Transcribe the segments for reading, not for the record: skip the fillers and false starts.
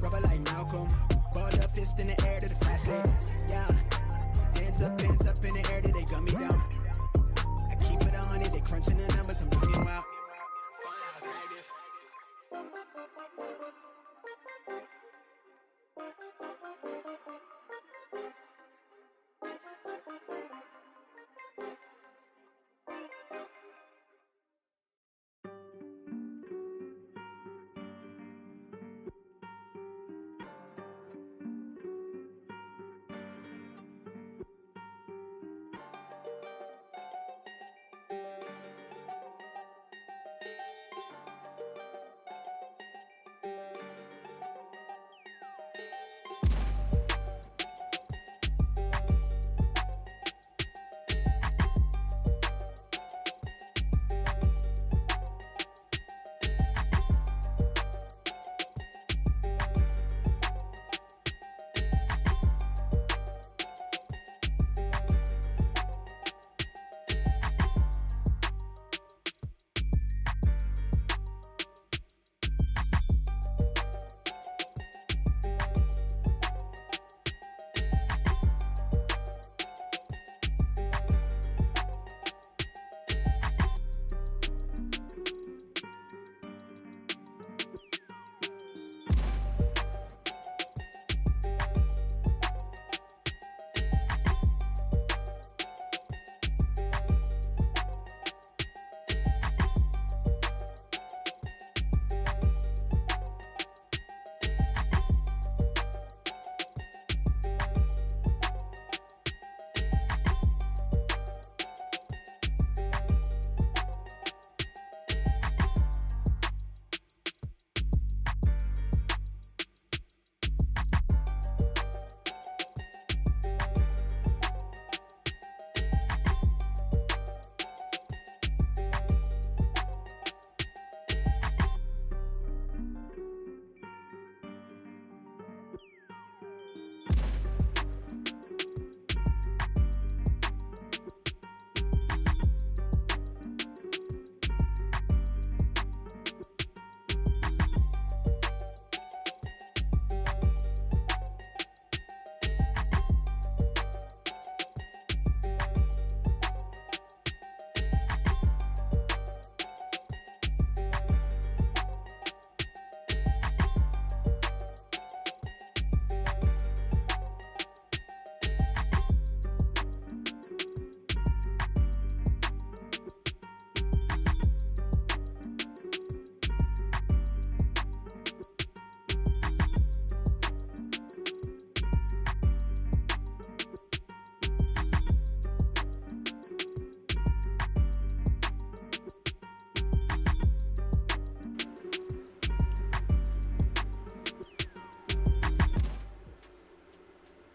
rubber like Malcolm. Ball up, fist in the air to the flashlight. Yeah, hands up in the air till they gun me down. I keep it 100, they crunching the numbers, I'm doing wild.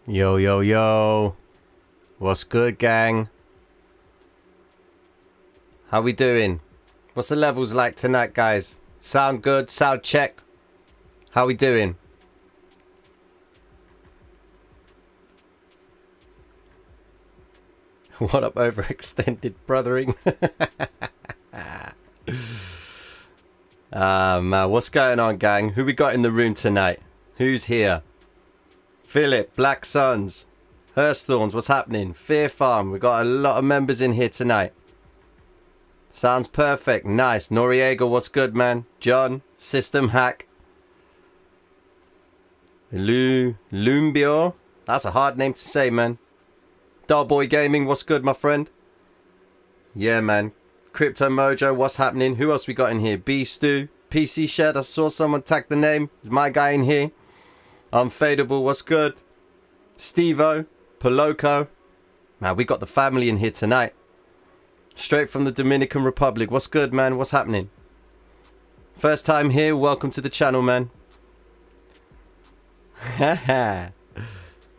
Yo, yo, yo. What's good, gang? How we doing? What's the levels like tonight, guys? Sound good? Sound check? How we doing? What up, overextended brothering? Man, what's going on, gang? Who we got in the room tonight? Who's here? Philip, Black Suns, Hurstthorns, what's happening? Fear Farm, we got a lot of members in here tonight. Sounds perfect, nice. Noriega, what's good, man? John, System Hack. Lumbio, that's a hard name to say, man. Dullboy Gaming, what's good, my friend? Yeah, man. Crypto Mojo, what's happening? Who else we got in here? B Stu, PC Shed, I saw someone tag the name. Is my guy in here? Unfadable, what's good? Stevo, Poloco. Man, we got the family in here tonight. Straight from the Dominican Republic. What's good, man? What's happening? First time here, welcome to the channel, man.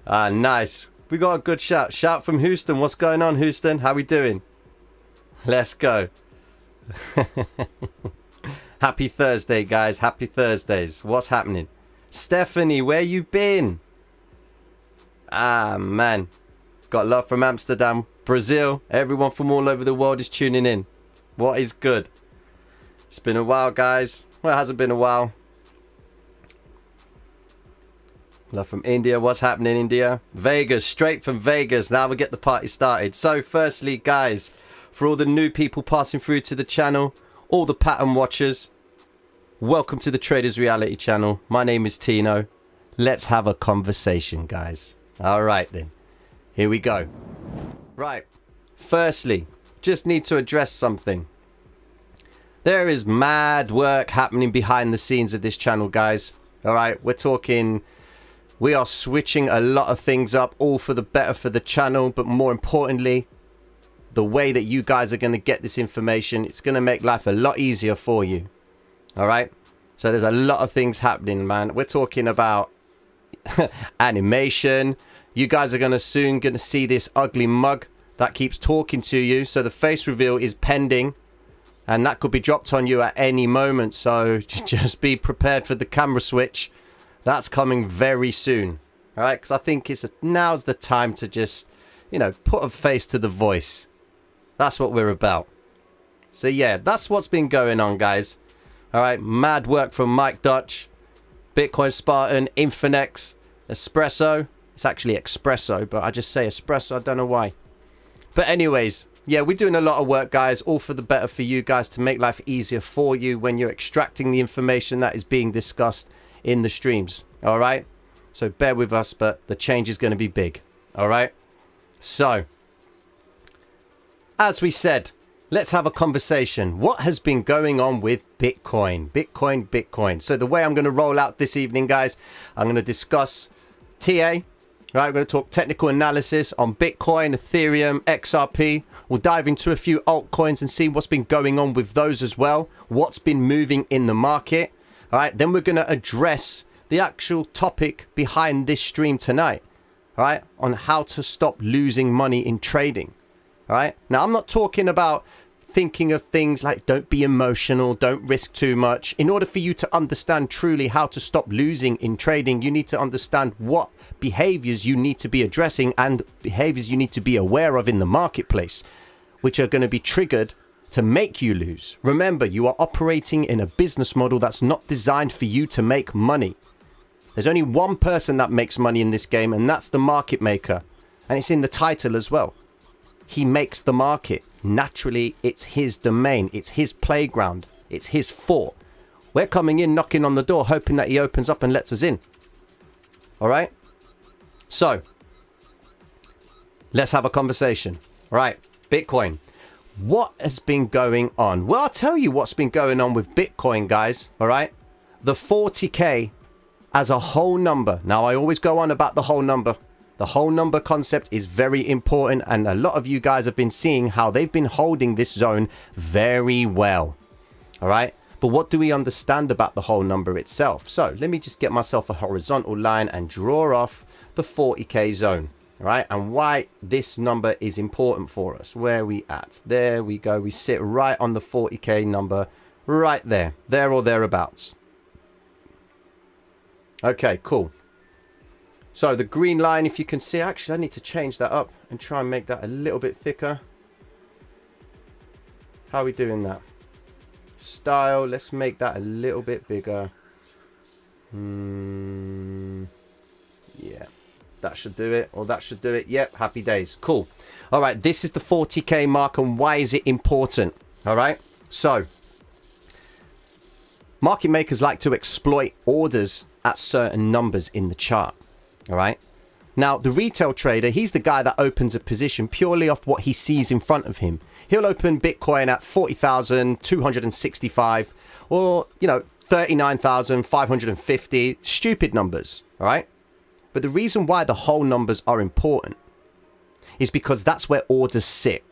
Nice. We got a good shout. Shout from Houston. What's going on, Houston? How we doing? Let's go. Happy Thursday, guys. Happy Thursdays. What's happening? Stephanie, where you been? Man. Got love from Amsterdam, Brazil. Everyone from all over the world is tuning in. What is good? It's been a while, guys. Well, it hasn't been a while. Hello from India. What's happening, India? Vegas, straight from Vegas. Now we get the party started. So firstly, guys, for all the new people passing through to the channel, all the pattern watchers, welcome to the Traders Reality channel. My name is Tino. Let's have a conversation, guys. All right, then. Here we go. Right. Firstly, just need to address something. There is mad work happening behind the scenes of this channel, guys. All right, we're talking... We are switching a lot of things up, all for the better for the channel. But more importantly, the way that you guys are going to get this information, it's going to make life a lot easier for you. All right. So there's a lot of things happening, man. We're talking about animation. You guys are soon going to see this ugly mug that keeps talking to you. So the face reveal is pending. And that could be dropped on you at any moment. So just be prepared for the camera switch. That's coming very soon, all right? Because I think now's the time to just, put a face to the voice. That's what we're about. So, yeah, that's what's been going on, guys. All right, mad work from Mike Dutch, Bitcoin Spartan, Infinex, Espresso. It's actually Espresso, but I just say Espresso. I don't know why. But anyways, yeah, we're doing a lot of work, guys, all for the better for you guys to make life easier for you when you're extracting the information that is being discussed in the streams. All right, so bear with us, but the change is going to be big. All right, so as we said, let's have a conversation. What has been going on with Bitcoin? So the way I'm going to roll out this evening, guys, I'm going to discuss TA. Right, we're going to talk technical analysis on Bitcoin, Ethereum, XRP. We'll dive into a few altcoins and see what's been going on with those as well. What's been moving in the market. All right, then we're going to address the actual topic behind this stream tonight. All right, on how to stop losing money in trading. All right, now I'm not talking about thinking of things like don't be emotional, don't risk too much. In order for you to understand truly how to stop losing in trading, you need to understand what behaviors you need to be addressing and behaviors you need to be aware of in the marketplace, which are going to be triggered to make you lose. Remember, you are operating in a business model that's not designed for you to make money. There's only one person that makes money in this game, and that's the market maker. And it's in the title as well. He makes the market. Naturally, it's his domain. It's his playground. It's his fort. We're coming in, knocking on the door, hoping that he opens up and lets us in. All right? So, let's have a conversation. All right, Bitcoin. What has been going on? Well, I'll tell you what's been going on with Bitcoin, guys. All right. The 40K as a whole number. Now, I always go on about the whole number. The whole number concept is very important. And a lot of you guys have been seeing how they've been holding this zone very well. All right. But what do we understand about the whole number itself? So let me just get myself a horizontal line and draw off the 40K zone. All right, and why this number is important for us. Where are we at? There we go. We sit right on the 40K number, right there or thereabouts. Okay, cool. So the green line, if you can see, actually I need to change that up and try and make that a little bit thicker. How are we doing that? Style, let's make that a little bit bigger. Yeah. That should do it, or that should do it. Yep, happy days. Cool. All right, this is the 40K mark, and why is it important? All right, so market makers like to exploit orders at certain numbers in the chart. All right. Now, the retail trader, he's the guy that opens a position purely off what he sees in front of him. He'll open Bitcoin at 40,265 or, 39,550. Stupid numbers. All right. But the reason why the whole numbers are important is because that's where orders sit.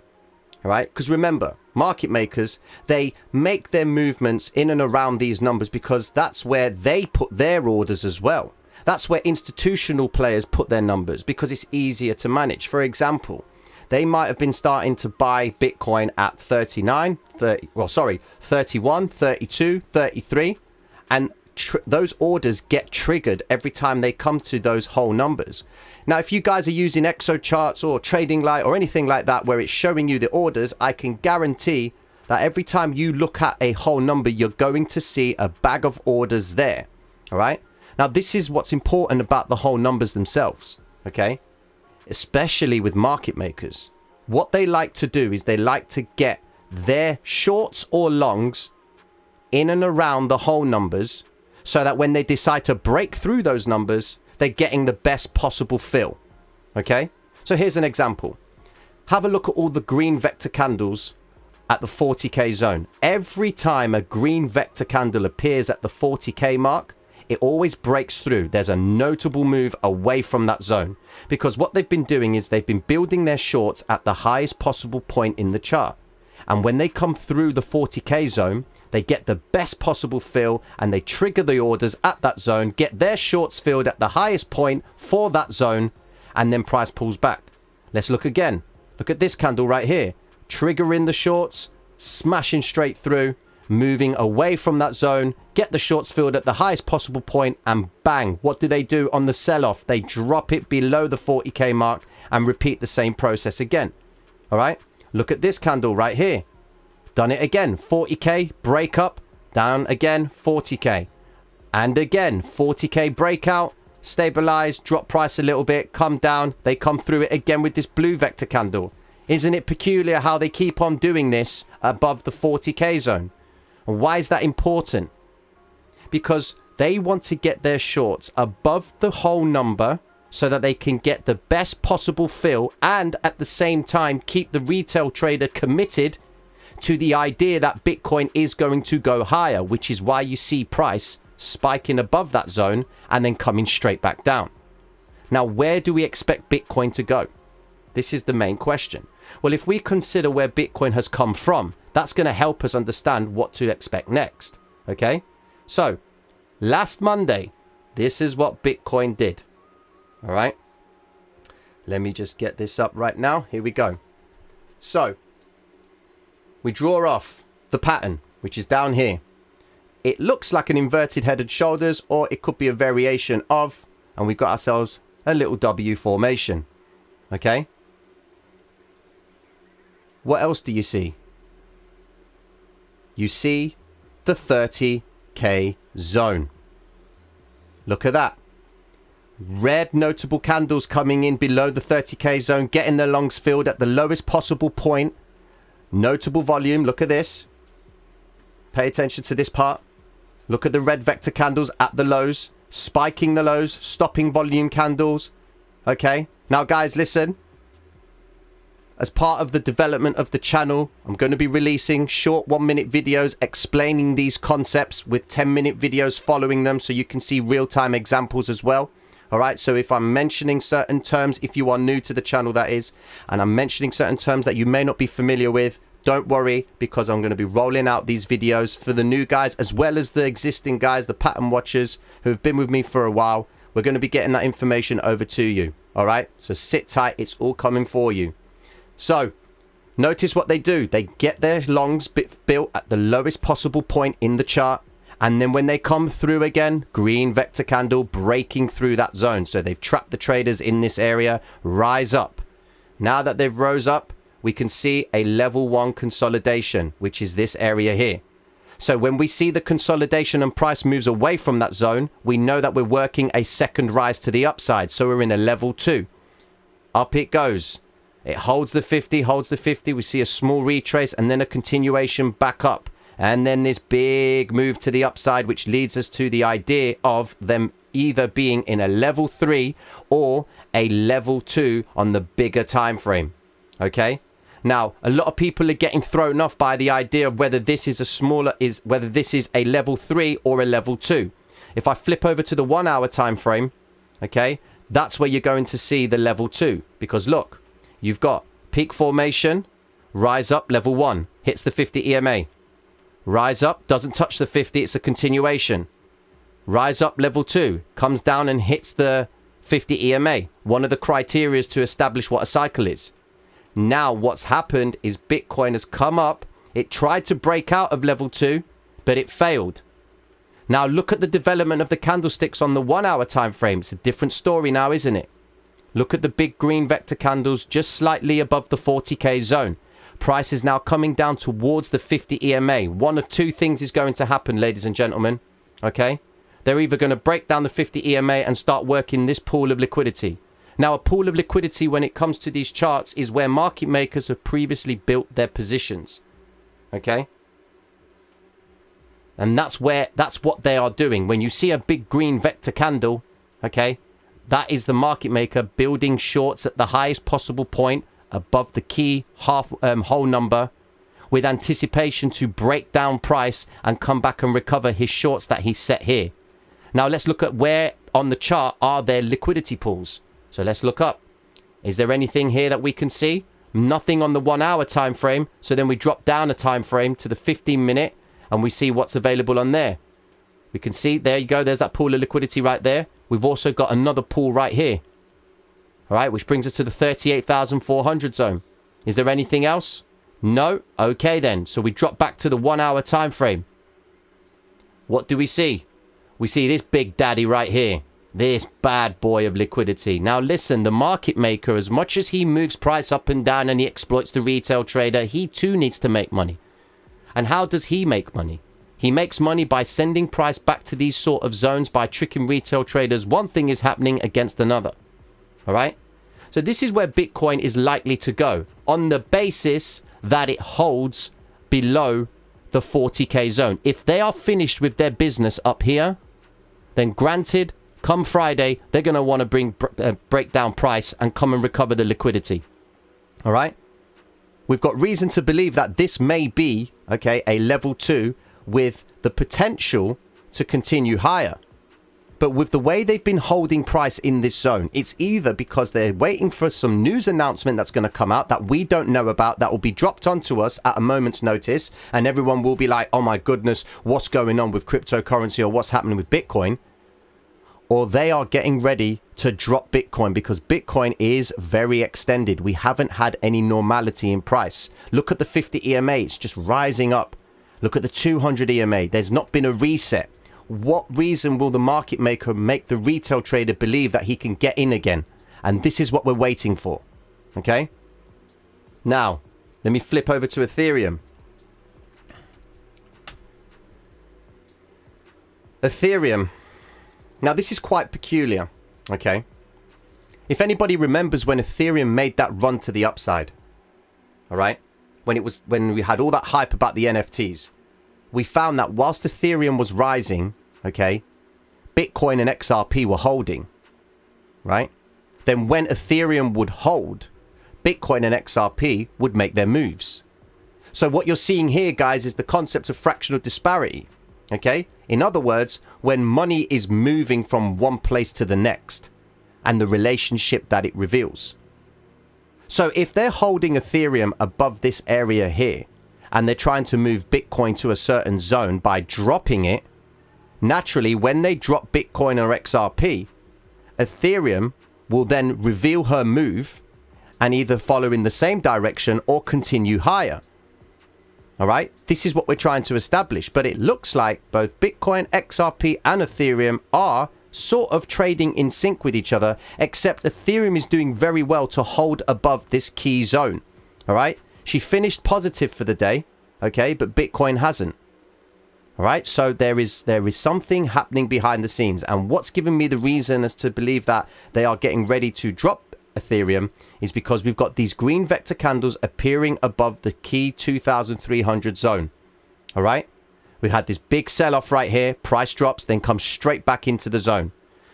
All right. Because remember, market makers, they make their movements in and around these numbers because that's where they put their orders as well. That's where institutional players put their numbers because it's easier to manage. For example, they might have been starting to buy Bitcoin at 31, 32, 33. And those orders get triggered every time they come to those whole numbers. Now, if you guys are using Exo charts or Trading Light or anything like that where it's showing you the orders, I can guarantee that every time you look at a whole number, you're going to see a bag of orders there. All right. Now, this is what's important about the whole numbers themselves, okay? Especially with market makers. What they like to do is they like to get their shorts or longs in and around the whole numbers so that when they decide to break through those numbers, they're getting the best possible fill, okay? So here's an example. Have a look at all the green vector candles at the 40k zone. Every time a green vector candle appears at the 40k mark, it always breaks through. There's a notable move away from that zone because what they've been doing is they've been building their shorts at the highest possible point in the chart. And when they come through the 40k zone, they get the best possible fill and they trigger the orders at that zone, get their shorts filled at the highest point for that zone, and then price pulls back. Let's look again. Look at this candle right here. Triggering the shorts, smashing straight through, moving away from that zone, get the shorts filled at the highest possible point, and bang, what do they do on the sell-off? They drop it below the 40k mark and repeat the same process again. All right, look at this candle right here. Done it again, 40k, break up, down again, 40k. And again, 40k breakout, stabilize, drop price a little bit, come down, they come through it again with this blue vector candle. Isn't it peculiar how they keep on doing this above the 40k zone? And why is that important? Because they want to get their shorts above the whole number so that they can get the best possible fill and at the same time keep the retail trader committed to the idea that Bitcoin is going to go higher, which is why you see price spiking above that zone and then coming straight back down. Now, where do we expect Bitcoin to go? This is the main question. Well, if we consider where Bitcoin has come from, that's going to help us understand what to expect next. Okay? So, last Monday, this is what Bitcoin did. All right? Let me just get this up right now. Here we go. So, we draw off the pattern, which is down here. It looks like an inverted head and shoulders, or it could be a variation of, and we've got ourselves a little W formation. Okay? What else do you see? You see the 30k zone. Look at that. Red notable candles coming in below the 30k zone, getting their longs filled at the lowest possible point. Notable volume. Look at this. Pay attention to this part. Look at the red vector candles at the lows, spiking the lows, stopping volume candles. Okay. Now, guys, listen. As part of the development of the channel, I'm going to be releasing short 1-minute videos explaining these concepts with 10-minute videos following them so you can see real-time examples as well. All right, so if I'm mentioning certain terms, if you are new to the channel, that is, and I'm mentioning certain terms that you may not be familiar with, don't worry, because I'm going to be rolling out these videos for the new guys as well as the existing guys, the pattern watchers who have been with me for a while. We're going to be getting that information over to you. All right, so sit tight. It's all coming for you. So, notice what they do. They get their longs built at the lowest possible point in the chart. And then when they come through again, green vector candle breaking through that zone. So they've trapped the traders in this area, rise up. Now that they've rose up, we can see a level 1 consolidation, which is this area here. So when we see the consolidation and price moves away from that zone, we know that we're working a second rise to the upside. So we're in a level 2. Up it goes. It holds the 50, holds the 50. We see a small retrace and then a continuation back up. And then this big move to the upside, which leads us to the idea of them either being in a level 3 or a level 2 on the bigger time frame. Okay? Now, a lot of people are getting thrown off by the idea of whether this is whether this is a level 3 or a level 2. If I flip over to the 1 hour time frame, okay, that's where you're going to see the level 2. Because look, you've got peak formation, rise up, level 1, hits the 50 EMA. Rise up, doesn't touch the 50, it's a continuation. Rise up, level 2, comes down and hits the 50 EMA. One of the criteria to establish what a cycle is. Now, what's happened is Bitcoin has come up. It tried to break out of level 2, but it failed. Now, look at the development of the candlesticks on the 1 hour time frame. It's a different story now, isn't it? Look at the big green vector candles just slightly above the 40k zone. Price is now coming down towards the 50 EMA. One of two things is going to happen, ladies and gentlemen. Okay? they're either going to break down the 50 EMA and start working this pool of liquidity. Now, a pool of liquidity when it comes to these charts is where market makers have previously built their positions. Okay? And that's what they are doing. When you see a big green vector candle, okay, that is the market maker building shorts at the highest possible point above the key whole number with anticipation to break down price and come back and recover his shorts that he set here. Now let's look at where on the chart are there liquidity pools. So let's look up. Is there anything here that we can see? Nothing on the 1 hour time frame. So then we drop down a time frame to the 15-minute and we see what's available on there. We can see, there you go, there's that pool of liquidity right there. We've also got another pool right here. All right, which brings us to the 38,400 zone. Is there anything else? No? Okay then. So we drop back to the 1 hour time frame. What do we see? We see this big daddy right here. This bad boy of liquidity. Now listen, the market maker, as much as he moves price up and down and he exploits the retail trader, he too needs to make money. And how does he make money? He makes money by sending price back to these sort of zones by tricking retail traders. One thing is happening against another. All right? So this is where Bitcoin is likely to go on the basis that it holds below the 40k zone. If they are finished with their business up here, then granted, come Friday, they're going to want to break down price and come and recover the liquidity. All right? We've got reason to believe that this may be, okay, a level 2 with the potential to continue higher. But with the way they've been holding price in this zone, it's either because they're waiting for some news announcement that's going to come out that we don't know about, that will be dropped onto us at a moment's notice, and everyone will be like, oh my goodness, what's going on with cryptocurrency or what's happening with Bitcoin? Or they are getting ready to drop Bitcoin because Bitcoin is very extended. We haven't had any normality in price. Look at the 50 EMA, it's just rising up. Look at the 200 EMA, there's not been a reset. What reason will the market maker make the retail trader believe that he can get in again? And this is what we're waiting for. Okay? Now, let me flip over to Ethereum. Ethereum. Now, this is quite peculiar. Okay? If anybody remembers when Ethereum made that run to the upside. All right? When we had all that hype about the NFTs. We found that whilst Ethereum was rising, okay, Bitcoin and XRP were holding, right? Then when Ethereum would hold, Bitcoin and XRP would make their moves. So what you're seeing here, guys, is the concept of fractional disparity, okay? In other words, when money is moving from one place to the next and the relationship that it reveals. So if they're holding Ethereum above this area here, and they're trying to move Bitcoin to a certain zone by dropping it, naturally, when they drop Bitcoin or XRP, Ethereum will then reveal her move and either follow in the same direction or continue higher. All right? This is what we're trying to establish. But it looks like both Bitcoin, XRP, and Ethereum are sort of trading in sync with each other, except Ethereum is doing very well to hold above this key zone. All right? She finished positive for the day, okay, but Bitcoin hasn't. All right, so there is something happening behind the scenes. And what's given me the reason as to believe that they are getting ready to drop Ethereum is because we've got these green vector candles appearing above the key 2,300 zone. All right, we had this big sell-off right here, price drops, then comes straight back into the zone.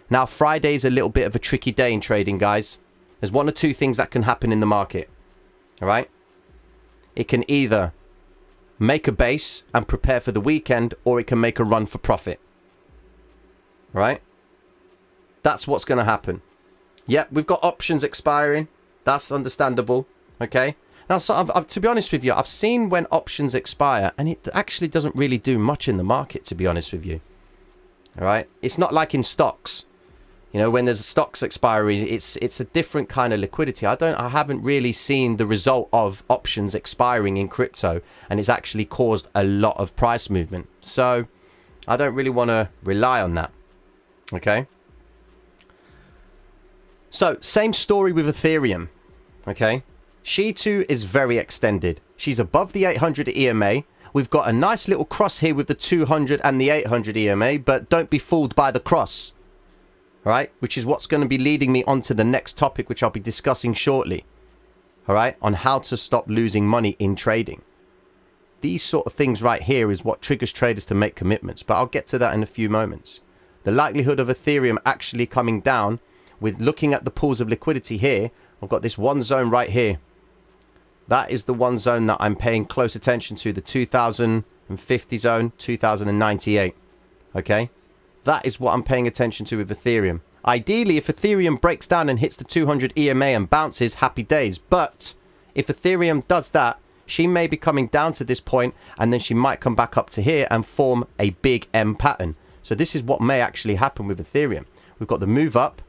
Now, Friday is a little bit of a tricky day in trading, guys. There's one or two things that can happen in the market. All right. It can either make a base and prepare for the weekend, or it can make a run for profit. Right? That's what's going to happen. Yep, we've got options expiring. That's understandable. Okay? Now, so to be honest with you, I've seen when options expire, and it actually doesn't really do much in the market, to be honest with you. All right? It's not like in stocks. You know, when there's a stocks expiry, it's a different kind of liquidity. I haven't really seen the result of options expiring in crypto, and it's actually caused a lot of price movement. So I don't really want to rely on that. Okay. So same story with Ethereum. Okay. She too is very extended. She's above the 800 EMA. we've got a nice little cross here with the 200 and the 800 EMA, but don't be fooled by the cross. All right, which is what's going to be leading me on to the next topic, which I'll be discussing shortly. All right, on how to stop losing money in trading. These sort of things right here is what triggers traders to make commitments, but I'll get to that in a few moments. The likelihood of Ethereum actually coming down, with looking at the pools of liquidity here, I've got this one zone right here. That is the one zone that I'm paying close attention to, the 2050 zone, 2098. Okay, that is what I'm paying attention to with Ethereum. Ideally, if Ethereum breaks down and hits the 200 EMA and bounces, happy days. But if Ethereum does that, she may be coming down to this point, and then she might come back up to here and form a big M pattern. So this is what may actually happen with Ethereum. We've got the move up,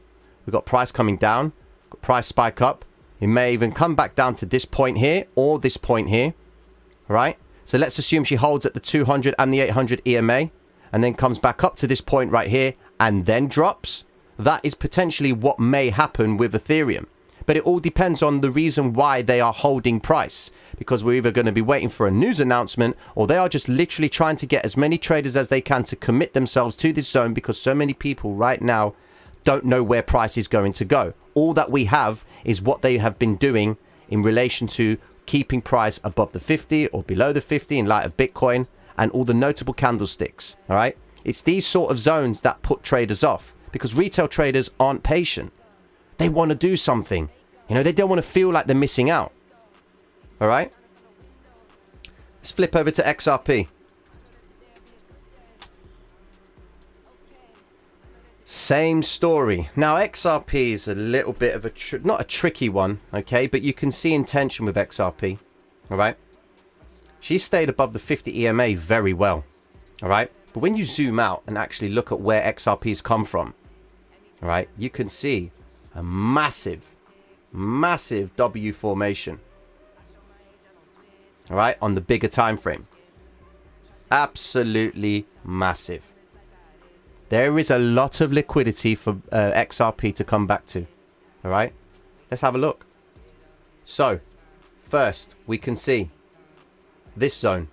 we've got price coming down, got price spike up. It may even come back down to this point here or this point here. All right. So let's assume she holds at the 200 and the 800 EMA and then comes back up to this point right here and then drops. That is potentially what may happen with Ethereum. But it all depends on the reason why they are holding price, because we're either going to be waiting for a news announcement, or they are just literally trying to get as many traders as they can to commit themselves to this zone, because so many people right now don't know where price is going to go. All that we have is what they have been doing in relation to keeping price above the 50 or below the 50 in light of Bitcoin and all the notable candlesticks. All right. It's these sort of zones that put traders off, because retail traders aren't patient. They want to do something. You know, they don't want to feel like they're missing out. All right. Let's flip over to XRP. Same story. Now, XRP is a little bit of a, not a tricky one, okay? But you can see intention with XRP, all right? She stayed above the 50 EMA very well, all right? But when you zoom out and actually look at where XRP's come from, all right, you can see a massive, massive W formation, all right, on the bigger time frame. Absolutely massive. There is a lot of liquidity for XRP to come back to. All right, let's have a look. So first we can see this zone,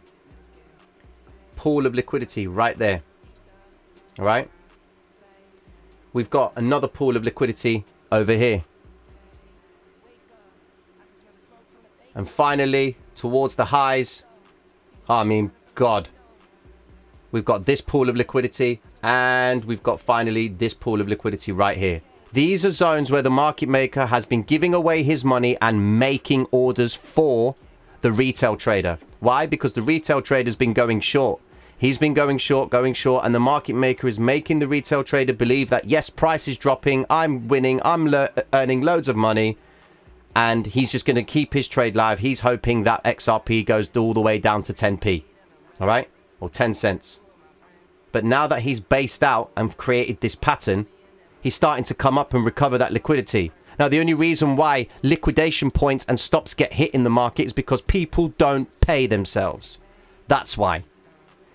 pool of liquidity right there. All right, we've got another pool of liquidity over here, and finally towards the highs, I mean, God, we've got this pool of liquidity, and we've got finally this pool of liquidity right here. These are zones where the market maker has been giving away his money and making orders for the retail trader. Why? Because the retail trader's been going short. He's been going short, and the market maker is making the retail trader believe that, yes, price is dropping, I'm winning, I'm earning loads of money, and he's just going to keep his trade live. He's hoping that XRP goes all the way down to 10p, all right, or 10 cents. But now that he's based out and created this pattern, he's starting to come up and recover that liquidity. Now, the only reason why liquidation points and stops get hit in the market is because people don't pay themselves. That's why.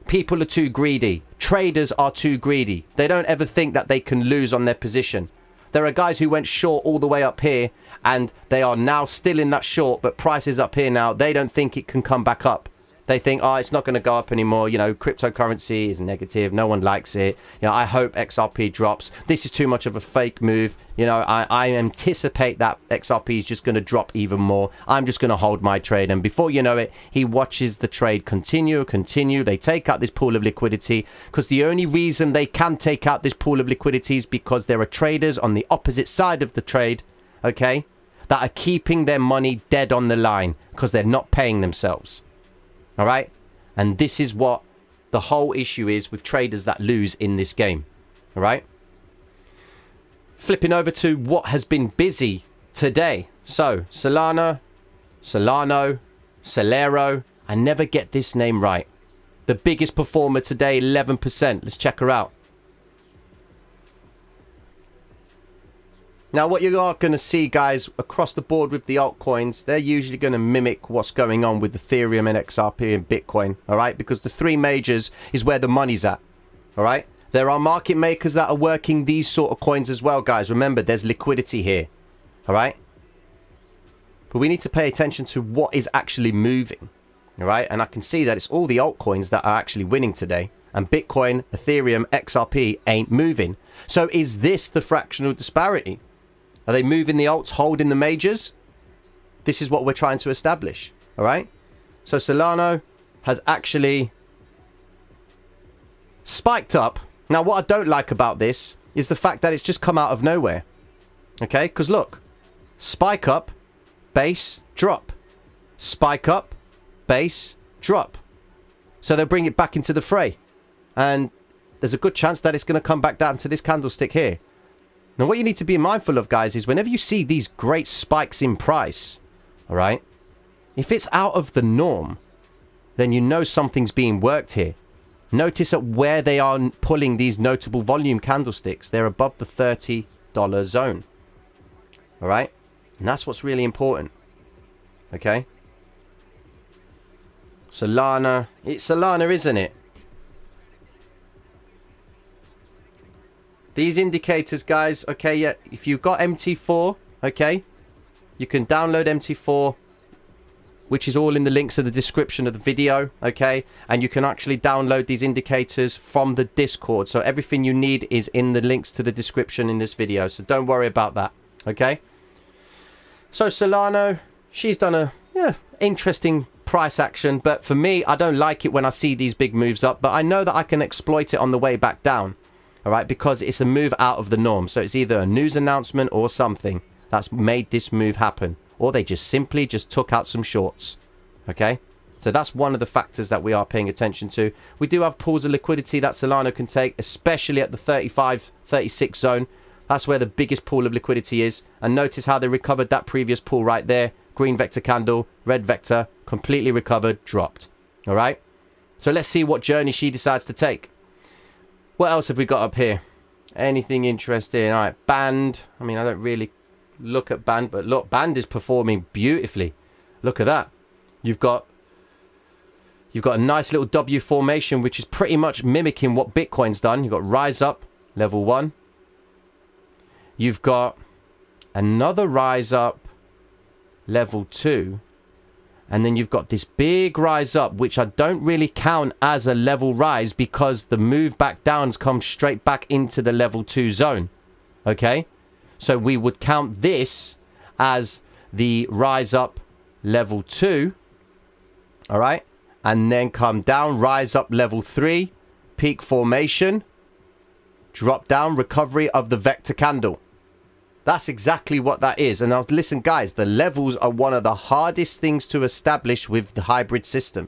People are too greedy. Traders are too greedy. They don't ever think that they can lose on their position. There are guys who went short all the way up here, and they are now still in that short, but price is up here now. They don't think it can come back up. They think, oh, it's not going to go up anymore. You know, cryptocurrency is negative. No one likes it. You know, I hope XRP drops. This is too much of a fake move. You know, I anticipate that XRP is just going to drop even more. I'm just going to hold my trade. And before you know it, he watches the trade continue. They take out this pool of liquidity, because the only reason they can take out this pool of liquidity is because there are traders on the opposite side of the trade, okay, that are keeping their money dead on the line because they're not paying themselves. All right. And this is what the whole issue is with traders that lose in this game. All right. Flipping over to what has been busy today. So Solano, Solero. I never get this name right. The biggest performer today, 11%. Let's check her out. Now, what you are going to see, guys, across the board with the altcoins, they're usually going to mimic what's going on with Ethereum and XRP and Bitcoin, all right? Because the three majors is where the money's at, all right? There are market makers that are working these sort of coins as well, guys. Remember, there's liquidity here, all right? But we need to pay attention to what is actually moving, All right, and I can see that it's all the altcoins that are actually winning today, and Bitcoin, Ethereum, XRP ain't moving. So is this the fractional disparity? Are they moving the alts, holding the majors? This is what we're trying to establish. All right, so Solana has actually spiked up. Now, what I don't like about this is the fact that it's just come out of nowhere. Okay, because look, spike up, base, drop, spike up, base, drop. So they'll bring it back into the fray, and there's a good chance that it's going to come back down to this candlestick here. Now, what you need to be mindful of, guys, is whenever you see these great spikes in price, all right, if it's out of the norm, then you know something's being worked here. Notice at where they are pulling these notable volume candlesticks. They're above the $30 zone. All right, and that's what's really important. Okay, Solana, it's Solana, isn't it? These indicators, guys, okay, yeah, if you've got MT4, okay, you can download MT4, which is all in the links in the description of the video, okay, and you can actually download these indicators from the Discord. So everything you need is in the links to the description in this video, so don't worry about that, okay? So Solana, she's done a interesting price action, but for me, I don't like it when I see these big moves up, but I know that I can exploit it on the way back down. All right, because it's a move out of the norm. So it's either a news announcement or something that's made this move happen. Or they just simply just took out some shorts. Okay, so that's one of the factors that we are paying attention to. We do have pools of liquidity that Solana can take, especially at the 35, 36 zone. That's where the biggest pool of liquidity is. And notice how they recovered that previous pool right there. Green vector candle, red vector, completely recovered, dropped. All right, so let's see what journey she decides to take. What else have we got up here? Anything interesting? All right, Band. I mean, I don't really look at Band, but look, Band is performing beautifully. Look at that. You've got a nice little W formation, which is pretty much mimicking what Bitcoin's done. You've got rise up, level 1. You've got another rise up, level 2. And then you've got this big rise up, which I don't really count as a level rise because the move back down comes straight back into the level 2 zone. Okay? So we would count this as the rise up level 2. All right? And then come down, rise up level 3, peak formation, drop down, recovery of the vector candle. That's exactly what that is. And now listen, guys, the levels are one of the hardest things to establish with the hybrid system.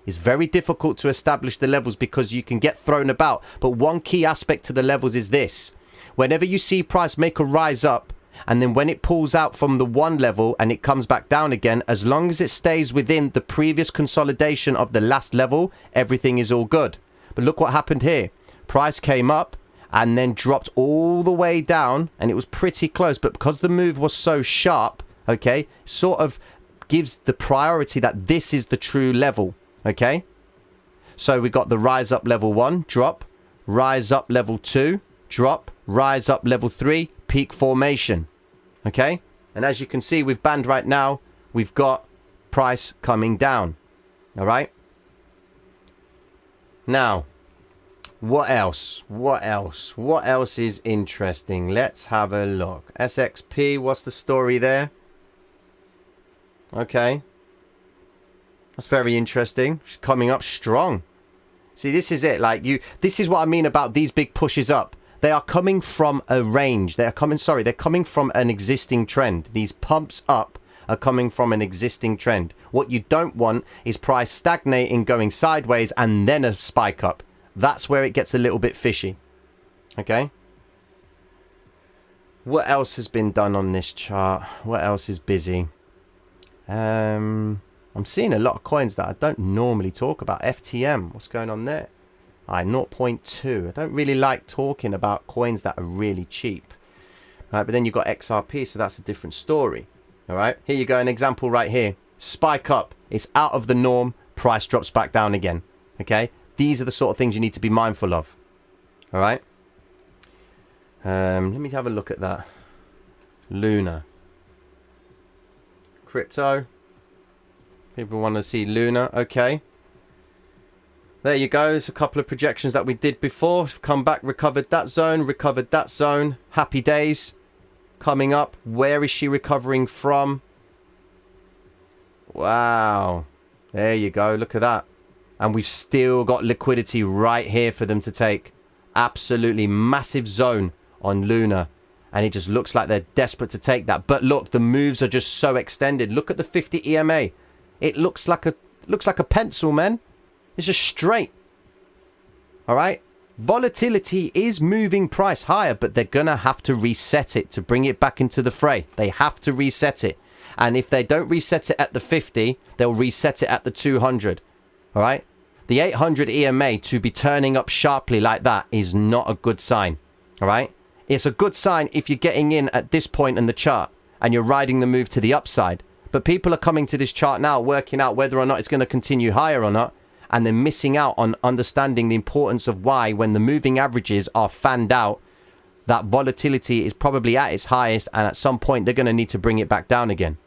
It's very difficult to establish the levels because you can get thrown about. But one key aspect to the levels is this. Whenever you see price make a rise up, and then when it pulls out from the one level and it comes back down again, as long as it stays within the previous consolidation of the last level, everything is all good. But look what happened here. Price came up and then dropped all the way down, and it was pretty close, but because the move was so sharp, okay, sort of gives the priority that this is the true level, okay? So we got the rise up level 1, drop, rise up level 2, drop, rise up level 3, peak formation, okay? And as you can see with Band right now, we've got price coming down, all right? Now, what else? What else? What else is interesting? Let's have a look. SXP, what's the story there? Okay. That's very interesting. She's coming up strong. See, this is it. Like this is what I mean about these big pushes up. They are coming from a range. They're coming from an existing trend. These pumps up are coming from an existing trend. What you don't want is price stagnating, going sideways, and then a spike up. That's where it gets a little bit fishy. Okay. What else has been done on this chart? What else is busy? I'm seeing a lot of coins that I don't normally talk about. FTM, what's going on there? 0.2. I don't really like talking about coins that are really cheap. Right, but then you've got XRP, so that's a different story. All right, here you go, an example right here. Spike up. It's out of the norm. Price drops back down again. Okay. These are the sort of things you need to be mindful of. All right. Let me have a look at that. Luna. Crypto. People want to see Luna. Okay. There you go. There's a couple of projections that we did before. Come back, recovered that zone, recovered that zone. Happy days. Coming up. Where is she recovering from? Wow. There you go. Look at that. And we've still got liquidity right here for them to take. Absolutely massive zone on Luna. And it just looks like they're desperate to take that. But look, the moves are just so extended. Look at the 50 EMA. It looks like a pencil, man. It's just straight. All right. Volatility is moving price higher, but they're going to have to reset it to bring it back into the fray. They have to reset it. And if they don't reset it at the 50, they'll reset it at the 200. All right. The 800 EMA to be turning up sharply like that is not a good sign. All right. It's a good sign if you're getting in at this point in the chart and you're riding the move to the upside. But people are coming to this chart now, working out whether or not it's going to continue higher or not. And they're missing out on understanding the importance of why, when the moving averages are fanned out, that volatility is probably at its highest. And at some point, they're going to need to bring it back down again.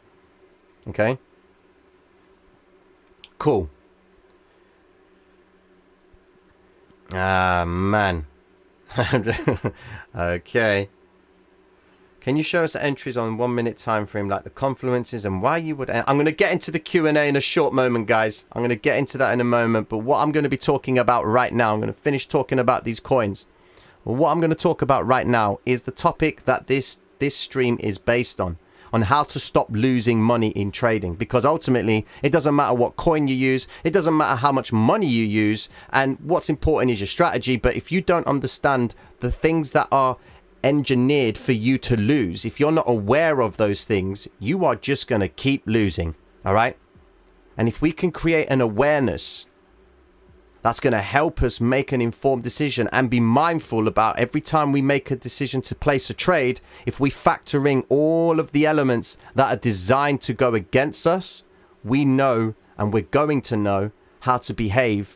Okay. Cool. Ah, man. Okay. Can you show us the entries on 1 minute time frame, like the confluences and why you would... I'm going to get into the Q&A in a short moment, guys. I'm going to get into that in a moment. But what I'm going to be talking about right now, I'm going to finish talking about these coins. Well, what I'm going to talk about right now is the topic that this stream is based on how to stop losing money in trading. Because ultimately, it doesn't matter what coin you use. It doesn't matter how much money you use. And what's important is your strategy. But if you don't understand the things that are engineered for you to lose, if you're not aware of those things, you are just going to keep losing. All right. And if we can create an awareness, that's going to help us make an informed decision and be mindful about every time we make a decision to place a trade. If we factor in all of the elements that are designed to go against us, we know, and we're going to know, how to behave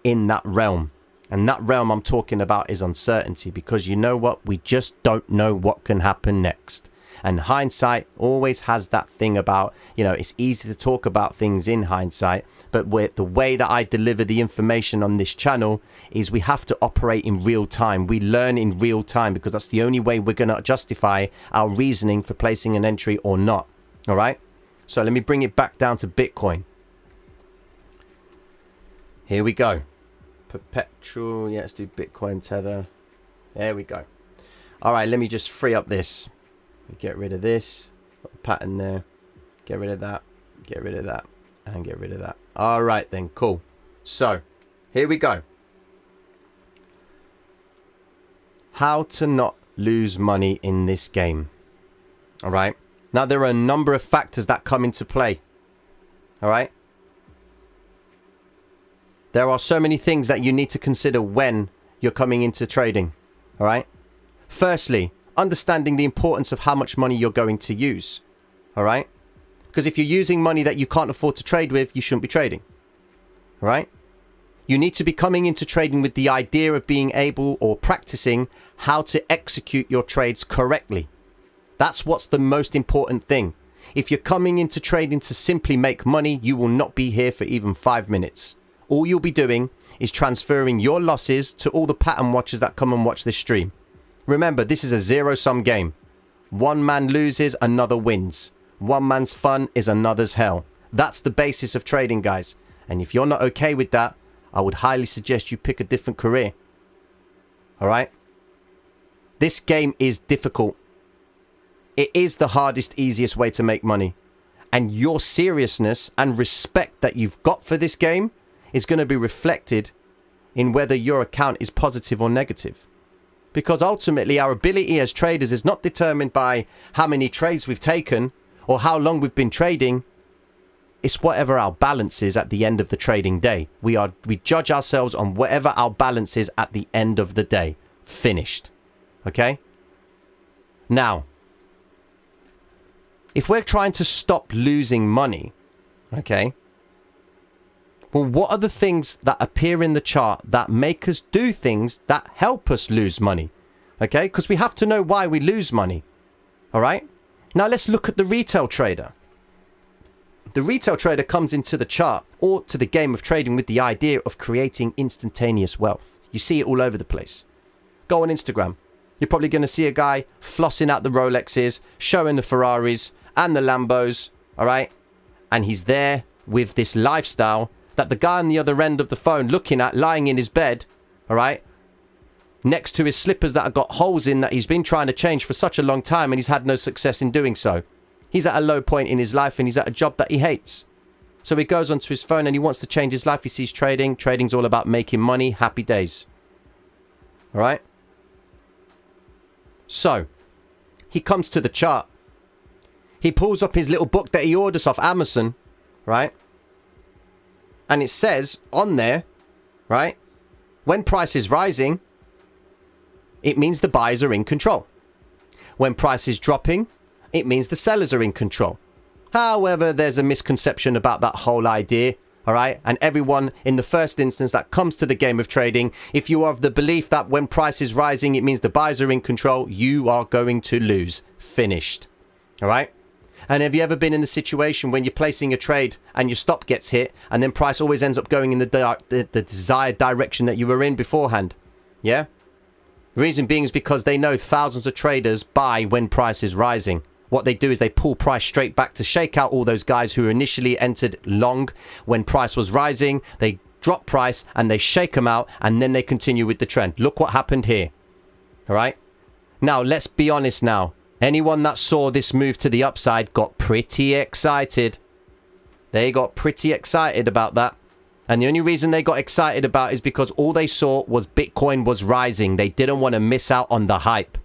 in that realm. And that realm I'm talking about is uncertainty, because you know what? We just don't know what can happen next. And hindsight always has that thing about, you know, it's easy to talk about things in hindsight, but the way that I deliver the information on this channel is we have to operate in real time. We learn in real time, because that's the only way we're going to justify our reasoning for placing an entry or not. All right. So let me bring it back down to Bitcoin. Here we go. Perpetual. Yeah, let's do Bitcoin Tether. There we go. All right, let me just free up this. Get rid of this. Got a pattern there. Get rid of that. Get rid of that. And get rid of that. All right, then. Cool. So, here we go. How to not lose money in this game. All right. Now, there are a number of factors that come into play. All right. There are so many things that you need to consider when you're coming into trading. All right. Firstly, understanding the importance of how much money you're going to use. All right. Because if you're using money that you can't afford to trade with, you shouldn't be trading. All right. You need to be coming into trading with the idea of being able or practicing how to execute your trades correctly. That's what's the most important thing. If you're coming into trading to simply make money, you will not be here for even 5 minutes. All you'll be doing is transferring your losses to all the pattern watchers that come and watch this stream. Remember, this is a zero-sum game. One man loses, another wins. One man's fun is another's hell. That's the basis of trading, guys. And if you're not okay with that, I would highly suggest you pick a different career. All right? This game is difficult. It is the hardest, easiest way to make money. And your seriousness and respect that you've got for this game is going to be reflected in whether your account is positive or negative. Because ultimately, our ability as traders is not determined by how many trades we've taken or how long we've been trading. It's whatever our balance is at the end of the trading day. We judge ourselves on whatever our balance is at the end of the day. Finished. Okay? Now, if we're trying to stop losing money, okay, well, what are the things that appear in the chart that make us do things that help us lose money? Okay, because we have to know why we lose money. All right. Now let's look at the retail trader. The retail trader comes into the chart or to the game of trading with the idea of creating instantaneous wealth. You see it all over the place. Go on Instagram. You're probably going to see a guy flossing out the Rolexes, showing the Ferraris and the Lambos, all right? And he's there with this lifestyle that the guy on the other end of the phone looking at, lying in his bed, all right, next to his slippers that have got holes in that he's been trying to change for such a long time and he's had no success in doing so. He's at a low point in his life and he's at a job that he hates. So he goes onto his phone and he wants to change his life. He sees trading. Trading's all about making money. Happy days. All right? So, he comes to the chart. He pulls up his little book that he orders off Amazon, right? And it says on there, right? When price is rising, it means the buyers are in control. When price is dropping, it means the sellers are in control. However, there's a misconception about that whole idea, all right? And everyone in the first instance that comes to the game of trading, if you are of the belief that when price is rising, it means the buyers are in control, you are going to lose. Finished. All right? And have you ever been in the situation when you're placing a trade and your stop gets hit and then price always ends up going in the desired direction that you were in beforehand? Yeah? The reason being is because they know thousands of traders buy when price is rising. What they do is they pull price straight back to shake out all those guys who initially entered long when price was rising. They drop price and they shake them out and then they continue with the trend. Look what happened here. All right. Now, let's be honest now. Anyone that saw this move to the upside got pretty excited. They got pretty excited about that. And the only reason they got excited about it is because all they saw was Bitcoin was rising. They didn't want to miss out on the hype.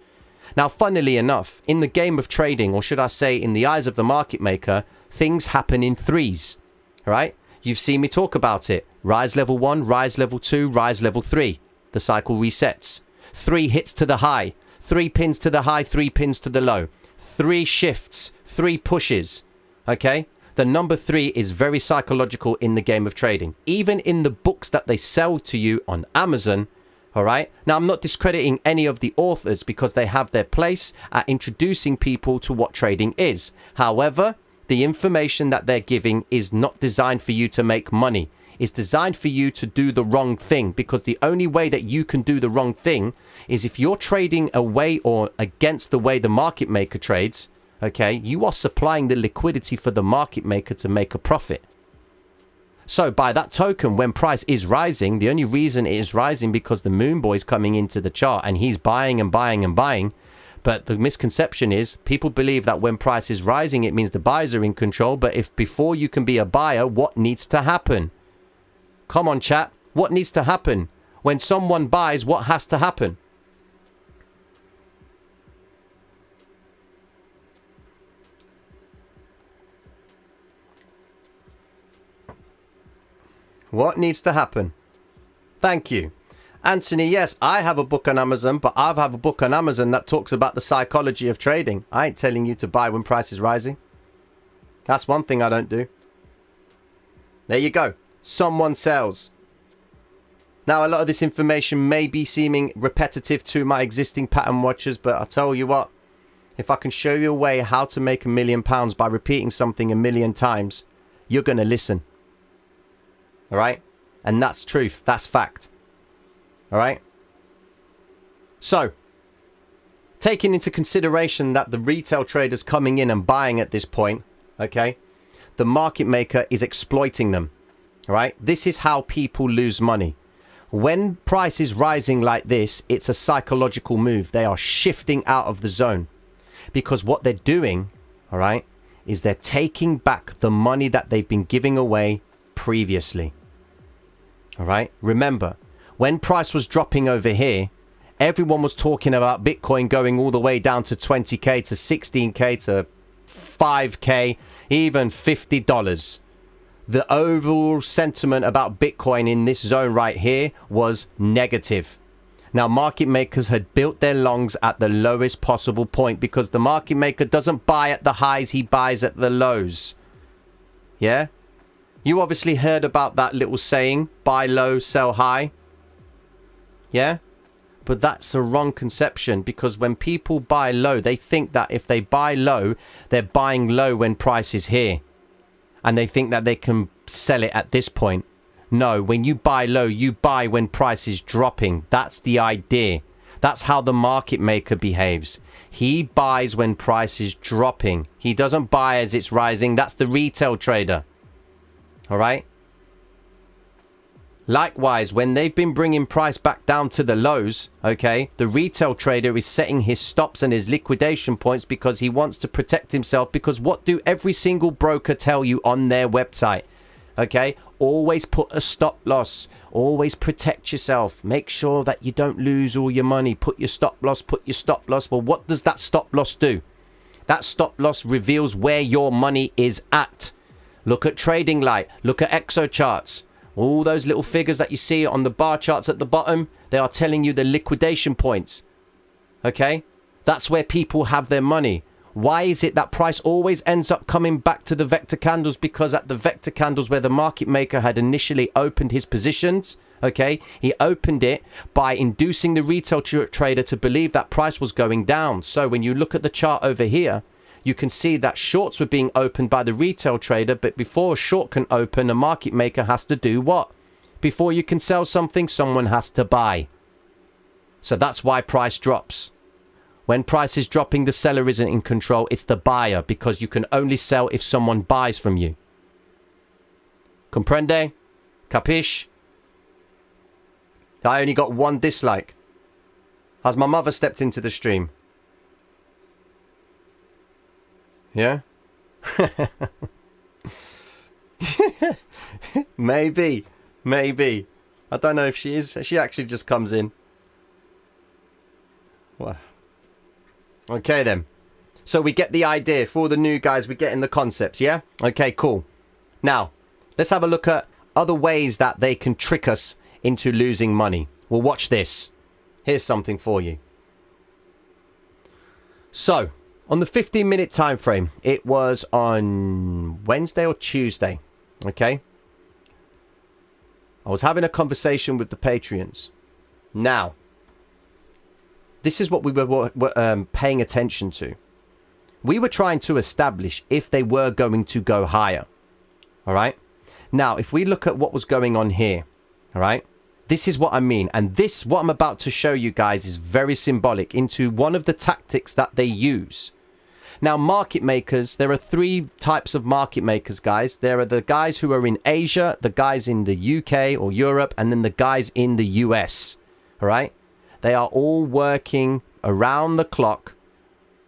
Now, funnily enough, in the game of trading, or should I say in the eyes of the market maker, things happen in threes, all right? You've seen me talk about it. Rise level 1, rise level 2, rise level 3. The cycle resets. 3 hits to the high, 3 pins to the high, 3 pins to the low. 3 shifts, 3 pushes, okay? The number 3 is very psychological in the game of trading. Even in the books that they sell to you on Amazon, all right. Now, I'm not discrediting any of the authors because they have their place at introducing people to what trading is. However, the information that they're giving is not designed for you to make money. It's designed for you to do the wrong thing, because the only way that you can do the wrong thing is if you're trading away or against the way the market maker trades. Okay, you are supplying the liquidity for the market maker to make a profit. So by that token, when price is rising, the only reason it is rising because the moon boy's coming into the chart and he's buying and buying and buying. But the misconception is people believe that when price is rising, it means the buyers are in control. But if before you can be a buyer, what needs to happen? Come on, chat. What needs to happen? When someone buys, what has to happen? What needs to happen? Thank you. Anthony, yes, I have a book on Amazon, but I have a book on Amazon that talks about the psychology of trading. I ain't telling you to buy when price is rising. That's one thing I don't do. There you go. Someone sells. Now, a lot of this information may be seeming repetitive to my existing pattern watchers, but I'll tell you what. If I can show you a way how to make £1 million by repeating something 1,000,000 times, you're going to listen. All right? And that's truth. That's fact. All right? So, taking into consideration that the retail traders coming in and buying at this point, okay, the market maker is exploiting them. All right? This is how people lose money. When price is rising like this, it's a psychological move. They are shifting out of the zone. Because what they're doing, all right, is they're taking back the money that they've been giving away previously. All right. Remember, when price was dropping over here, everyone was talking about Bitcoin going all the way down to 20k to 16k to 5k, even $50. The overall sentiment about Bitcoin in this zone right here was negative. Now, market makers had built their longs at the lowest possible point because the market maker doesn't buy at the highs, he buys at the lows. Yeah? You obviously heard about that little saying, buy low, sell high. Yeah? But that's a wrong conception, because when people buy low, they think that if they buy low, they're buying low when price is here. and they think that they can sell it at this point. No, when you buy low, you buy when price is dropping. That's the idea. That's how the market maker behaves. He buys when price is dropping. He doesn't buy as it's rising. That's the retail trader. All right? Likewise, when they've been bringing price back down to the lows, okay, the retail trader is setting his stops and his liquidation points because he wants to protect himself. Because what do every single broker tell you on their website? Okay, always put a stop loss. Always protect yourself. Make sure that you don't lose all your money. Put your stop loss, put your stop loss. Well, what does that stop loss do? That stop loss reveals where your money is at. Look at Trading Light. Look at Exo charts. All those little figures that you see on the bar charts at the bottom, they are telling you the liquidation points. Okay? That's where people have their money. Why is it that price always ends up coming back to the vector candles? Because at the vector candles where the market maker had initially opened his positions, okay, he opened it by inducing the retail trader to believe that price was going down. So when you look at the chart over here, you can see that shorts were being opened by the retail trader, but before a short can open, a market maker has to do what? Before you can sell something, someone has to buy. So that's why price drops. When price is dropping, the seller isn't in control. It's the buyer, because you can only sell if someone buys from you. Comprende? Capiche? I only got one dislike. Has my mother stepped into the stream? Yeah? Maybe. Maybe. I don't know if she is. She actually just comes in. Well. Okay then. So we get the idea. For all the new guys, we're getting the concepts, yeah? Okay, cool. Now, let's have a look at other ways that they can trick us into losing money. Well, watch this. Here's something for you. So, on the 15-minute time frame, it was on Wednesday or Tuesday, okay? I was having a conversation with the Patreons. Now, this is what we were paying attention to. We were trying to establish if they were going to go higher, all right? Now, if we look at what was going on here, all right? This is what I mean. And this, what I'm about to show you guys, is very symbolic into one of the tactics that they use. Now, market makers, there are three types of market makers, guys. There are the guys who are in Asia, the guys in the UK or Europe, and then the guys in the US. All right? They are all working around the clock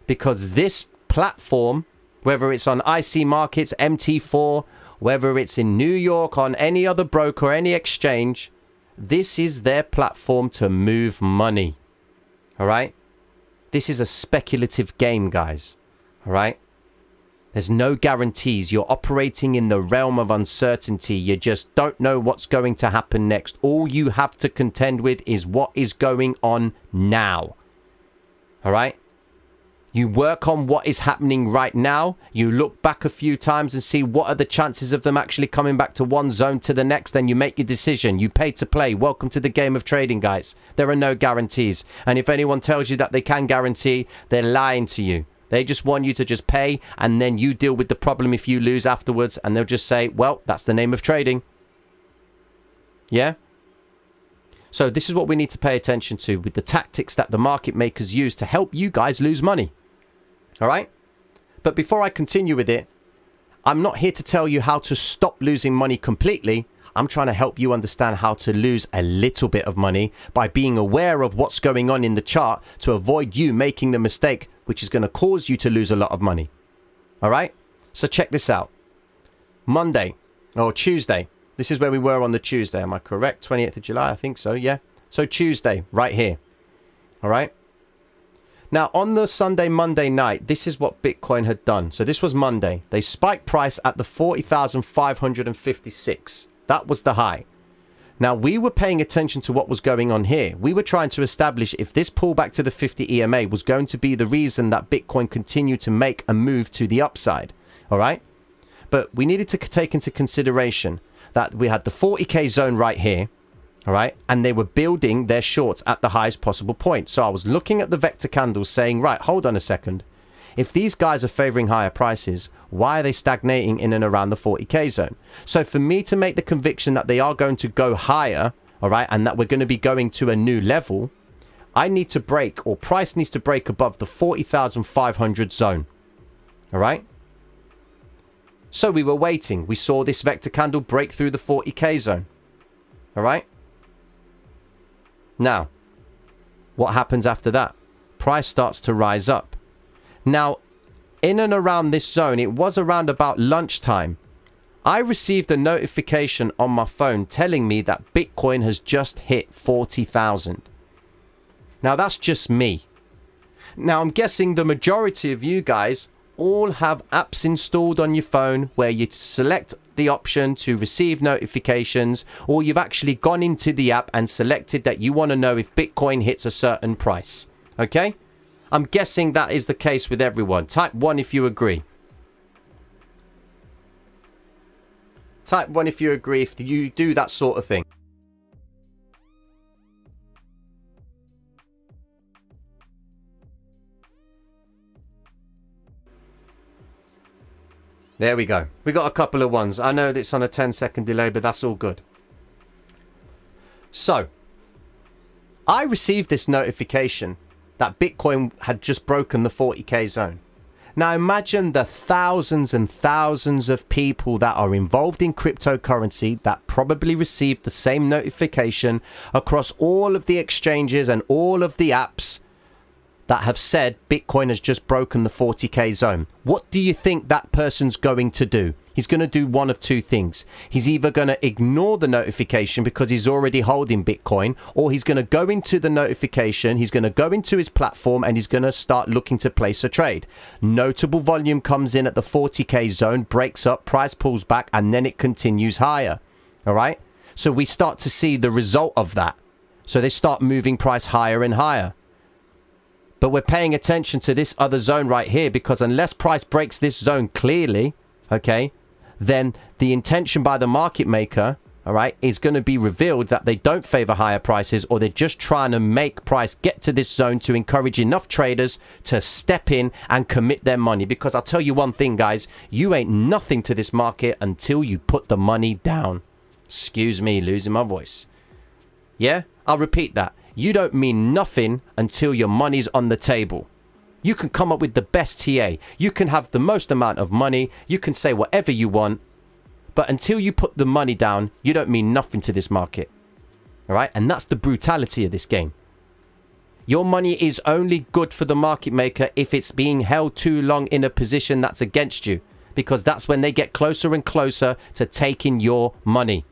because this platform, whether it's on IC Markets, MT4, whether it's in New York, on any other broker or any exchange, this is their platform to move money. All right? This is a speculative game, guys. All right? There's no guarantees. You're operating in the realm of uncertainty. You just don't know what's going to happen next. All you have to contend with is what is going on now. All right? You work on what is happening right now. You look back a few times and see what are the chances of them actually coming back to one zone to the next. Then you make your decision. You pay to play. Welcome to the game of trading, guys. There are no guarantees. And if anyone tells you that they can guarantee, they're lying to you. They just want you to just pay, and then you deal with the problem if you lose afterwards, and they'll just say, well, that's the name of trading. Yeah? So this is what we need to pay attention to with the tactics that the market makers use to help you guys lose money. All right? But before I continue with it, I'm not here to tell you how to stop losing money completely. I'm trying to help you understand how to lose a little bit of money by being aware of what's going on in the chart to avoid you making the mistake which is going to cause you to lose a lot of money. All right? So check this out. Monday or Tuesday. This is where we were on the Tuesday. Am I correct? 28th of July, I think so. Yeah. So Tuesday, right here. All right? Now, on the Monday night, this is what Bitcoin had done. So this was Monday. They spiked price at the 40,556. That was the high. Now, we were paying attention to what was going on here. We were trying to establish if this pullback to the 50 EMA was going to be the reason that Bitcoin continued to make a move to the upside. All right? But we needed to take into consideration that we had the 40K zone right here. All right? And they were building their shorts at the highest possible point. So I was looking at the vector candles saying, right, hold on a second. If these guys are favoring higher prices, why are they stagnating in and around the 40k zone? So for me to make the conviction that they are going to go higher, all right, and that we're going to be going to a new level, I need to break, or price needs to break above the 40,500 zone. All right. So we were waiting. We saw this vector candle break through the 40k zone. All right. Now, what happens after that? Price starts to rise up. Now, in and around this zone, it was around about lunchtime. I received a notification on my phone telling me that Bitcoin has just hit 40,000. Now, that's just me. Now, I'm guessing the majority of you guys all have apps installed on your phone where you select the option to receive notifications, or you've actually gone into the app and selected that you want to know if Bitcoin hits a certain price. Okay? I'm guessing that is the case with everyone. Type 1 if you agree. Type 1 if you agree, if you do that sort of thing. There we go. We got a couple of ones. I know it's on a 10-second delay, but that's all good. So, I received this notification that Bitcoin had just broken the 40k zone. Now imagine the thousands and thousands of people that are involved in cryptocurrency that probably received the same notification across all of the exchanges and all of the apps that have said Bitcoin has just broken the 40k zone. What do you think that person's going to do? He's going to do one of two things. He's either going to ignore the notification because he's already holding Bitcoin, or he's going to go into the notification, he's going to go into his platform, and he's going to start looking to place a trade. Notable volume comes in at the 40k zone, breaks up, price pulls back, and then it continues higher. All right? So we start to see the result of that. So they start moving price higher and higher. But we're paying attention to this other zone right here, because unless price breaks this zone clearly, okay, then the intention by the market maker, all right, is going to be revealed that they don't favor higher prices, or they're just trying to make price get to this zone to encourage enough traders to step in and commit their money. Because I'll tell you one thing, guys, you ain't nothing to this market until you put the money down. Excuse me, losing my voice. Yeah, I'll repeat that. You don't mean nothing until your money's on the table. You can come up with the best TA. You can have the most amount of money. You can say whatever you want. But until you put the money down, you don't mean nothing to this market. All right? And that's the brutality of this game. Your money is only good for the market maker if it's being held too long in a position that's against you. Because that's when they get closer and closer to taking your money.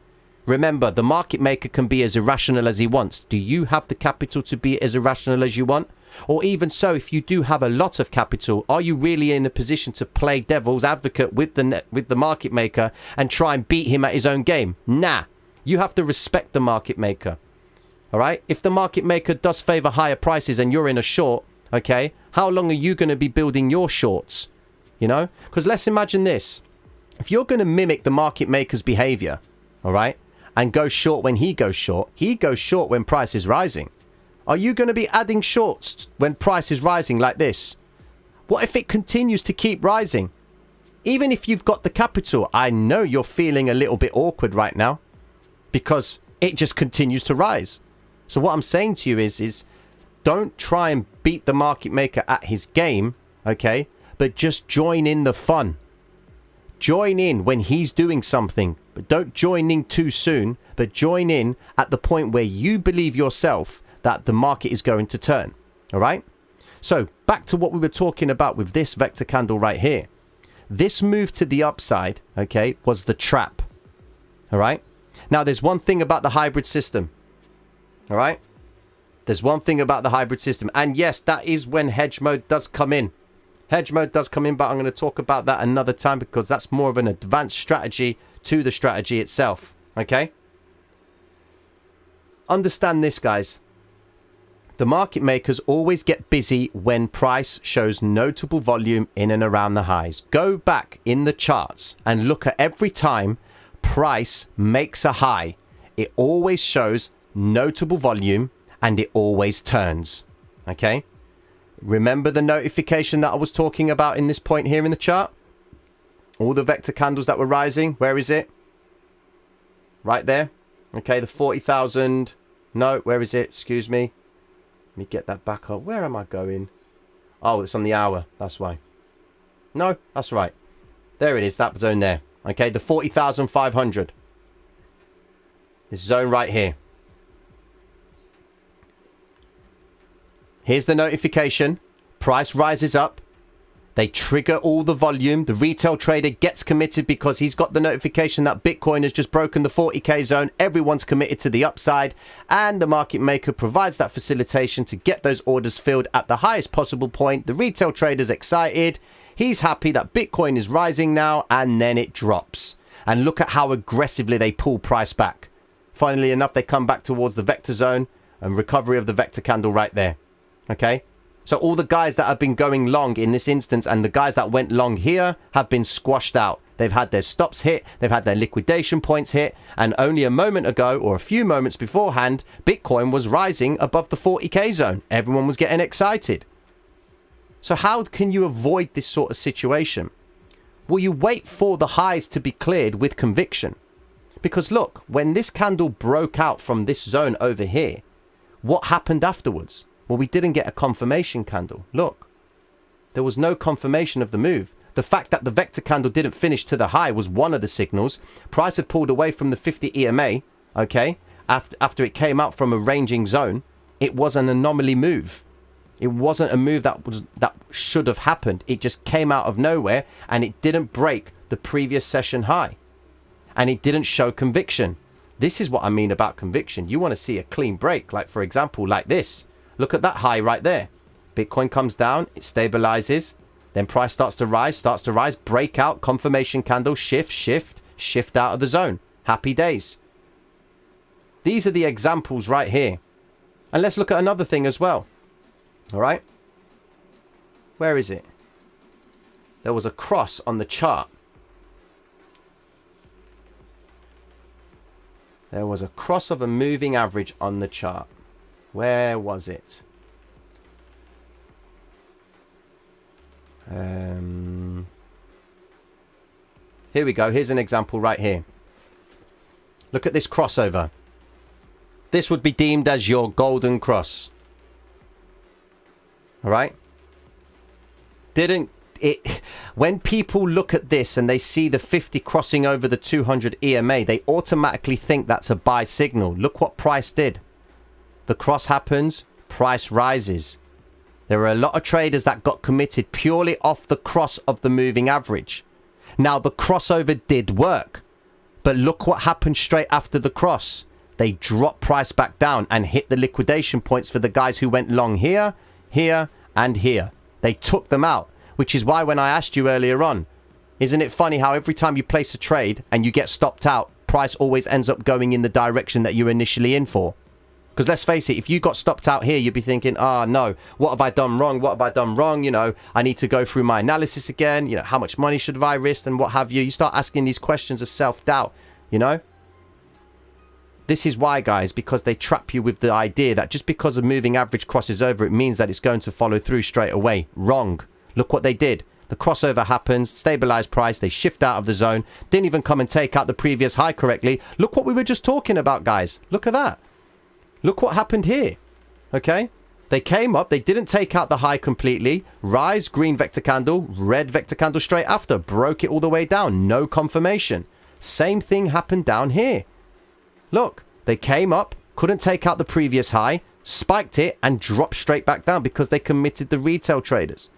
Remember, the market maker can be as irrational as he wants. Do you have the capital to be as irrational as you want? Or even so, if you do have a lot of capital, are you really in a position to play devil's advocate with the market maker and try and beat him at his own game? Nah, you have to respect the market maker. All right? If the market maker does favor higher prices and you're in a short, okay, how long are you going to be building your shorts? You know? Because let's imagine this. If you're going to mimic the market maker's behavior, all right, and go short when he goes short when price is rising. Are you going to be adding shorts when price is rising like this? What if it continues to keep rising? Even if you've got the capital, I know you're feeling a little bit awkward right now because it just continues to rise. So what I'm saying to you is don't try and beat the market maker at his game, okay? But just join in the fun. Join in when he's doing something, but don't join in too soon, but join in at the point where you believe yourself that the market is going to turn. All right? So back to what we were talking about with this vector candle right here. This move to the upside, okay, was the trap. All right? Now, there's one thing about the hybrid system. All right? There's one thing about the hybrid system. And yes, that is when hedge mode does come in. Hedge mode does come in, but I'm going to talk about that another time because that's more of an advanced strategy to the strategy itself. Okay? Understand this, guys. The market makers always get busy when price shows notable volume in and around the highs. Go back in the charts and look at every time price makes a high. It always shows notable volume and it always turns. Okay? Remember the notification that I was talking about in this point here in the chart? All the vector candles that were rising. Where is it? Right there. Okay, the 40,000. No, where is it? Excuse me. Let me get that back up. Where am I going? Oh, it's on the hour. That's why. No, that's right. There it is. That zone there. Okay, the 40,500. This zone right here. Here's the notification. Price rises up. They trigger all the volume. The retail trader gets committed because he's got the notification that Bitcoin has just broken the 40k zone. Everyone's committed to the upside. And the market maker provides that facilitation to get those orders filled at the highest possible point. The retail trader's excited. He's happy that Bitcoin is rising now. And then it drops. And look at how aggressively they pull price back. Funnily enough, they come back towards the vector zone and recovery of the vector candle right there. Okay? So all the guys that have been going long in this instance and the guys that went long here have been squashed out. They've had their stops hit. They've had their liquidation points hit. And only a moment ago or a few moments beforehand, Bitcoin was rising above the 40k zone. Everyone was getting excited. So how can you avoid this sort of situation? Well, you wait for the highs to be cleared with conviction. Because look, when this candle broke out from this zone over here, what happened afterwards? Well, we didn't get a confirmation candle. Look, there was no confirmation of the move. The fact that the vector candle didn't finish to the high was one of the signals. Price had pulled away from the 50 EMA, okay, after it came out from a ranging zone. It was an anomaly move. It wasn't a move that should have happened. It just came out of nowhere and it didn't break the previous session high. And it didn't show conviction. This is what I mean about conviction. You want to see a clean break, like for example, like this. Look at that high right there. Bitcoin comes down, it stabilizes, then price starts to rise, breakout, confirmation candle, shift out of the zone. Happy days. These are the examples right here. And let's look at another thing as well. All right. Where is it? There was a cross on the chart. There was a cross of a moving average on the chart. Where was it? Here we go. Here's an example right here. Look at this crossover. This would be deemed as your golden cross. All right? When people look at this and they see the 50 crossing over the 200 EMA, they automatically think that's a buy signal. Look what price did. The cross happens, price rises. There are a lot of traders that got committed purely off the cross of the moving average. Now, the crossover did work. But look what happened straight after the cross. They dropped price back down and hit the liquidation points for the guys who went long here, here, and here. They took them out, which is why when I asked you earlier on, isn't it funny how every time you place a trade and you get stopped out, price always ends up going in the direction that you were initially in for? Because let's face it, if you got stopped out here, you'd be thinking, no, what have I done wrong? What have I done wrong? You know, I need to go through my analysis again. You know, how much money should I risk and what have you? You start asking these questions of self-doubt, you know? This is why, guys, because they trap you with the idea that just because a moving average crosses over, it means that it's going to follow through straight away. Wrong. Look what they did. The crossover happens, stabilized price, they shift out of the zone, didn't even come and take out the previous high correctly. Look what we were just talking about, guys. Look at that. Look what happened here. Okay? They came up, they didn't take out the high completely. Rise, green vector candle, red vector candle straight after. Broke it all the way down. No confirmation. Same thing happened down here. Look, they came up, couldn't take out the previous high, spiked it and dropped straight back down because they committed the retail traders.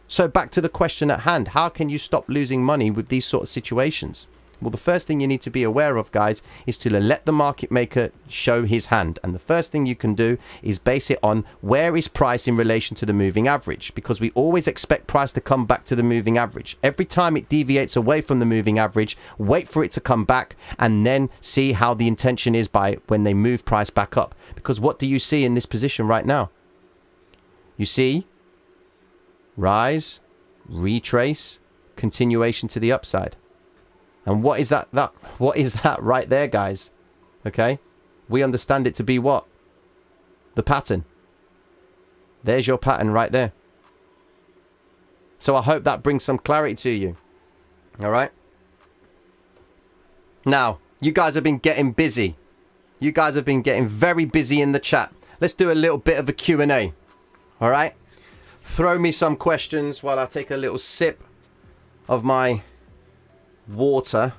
So back to the question at hand, how can you stop losing money with these sort of situations? Well, the first thing you need to be aware of, guys, is to let the market maker show his hand. And the first thing you can do is base it on where is price in relation to the moving average, because we always expect price to come back to the moving average. Every time it deviates away from the moving average, wait for it to come back and then see how the intention is by when they move price back up. Because what do you see in this position right now? You see rise, retrace, continuation to the upside. And what is that? What is that right there, guys? Okay? We understand it to be what? The pattern. There's your pattern right there. So I hope that brings some clarity to you. All right. Now, you guys have been getting busy. You guys have been getting very busy in the chat. Let's do a little bit of a Q&A. All right. Throw me some questions while I take a little sip of my water.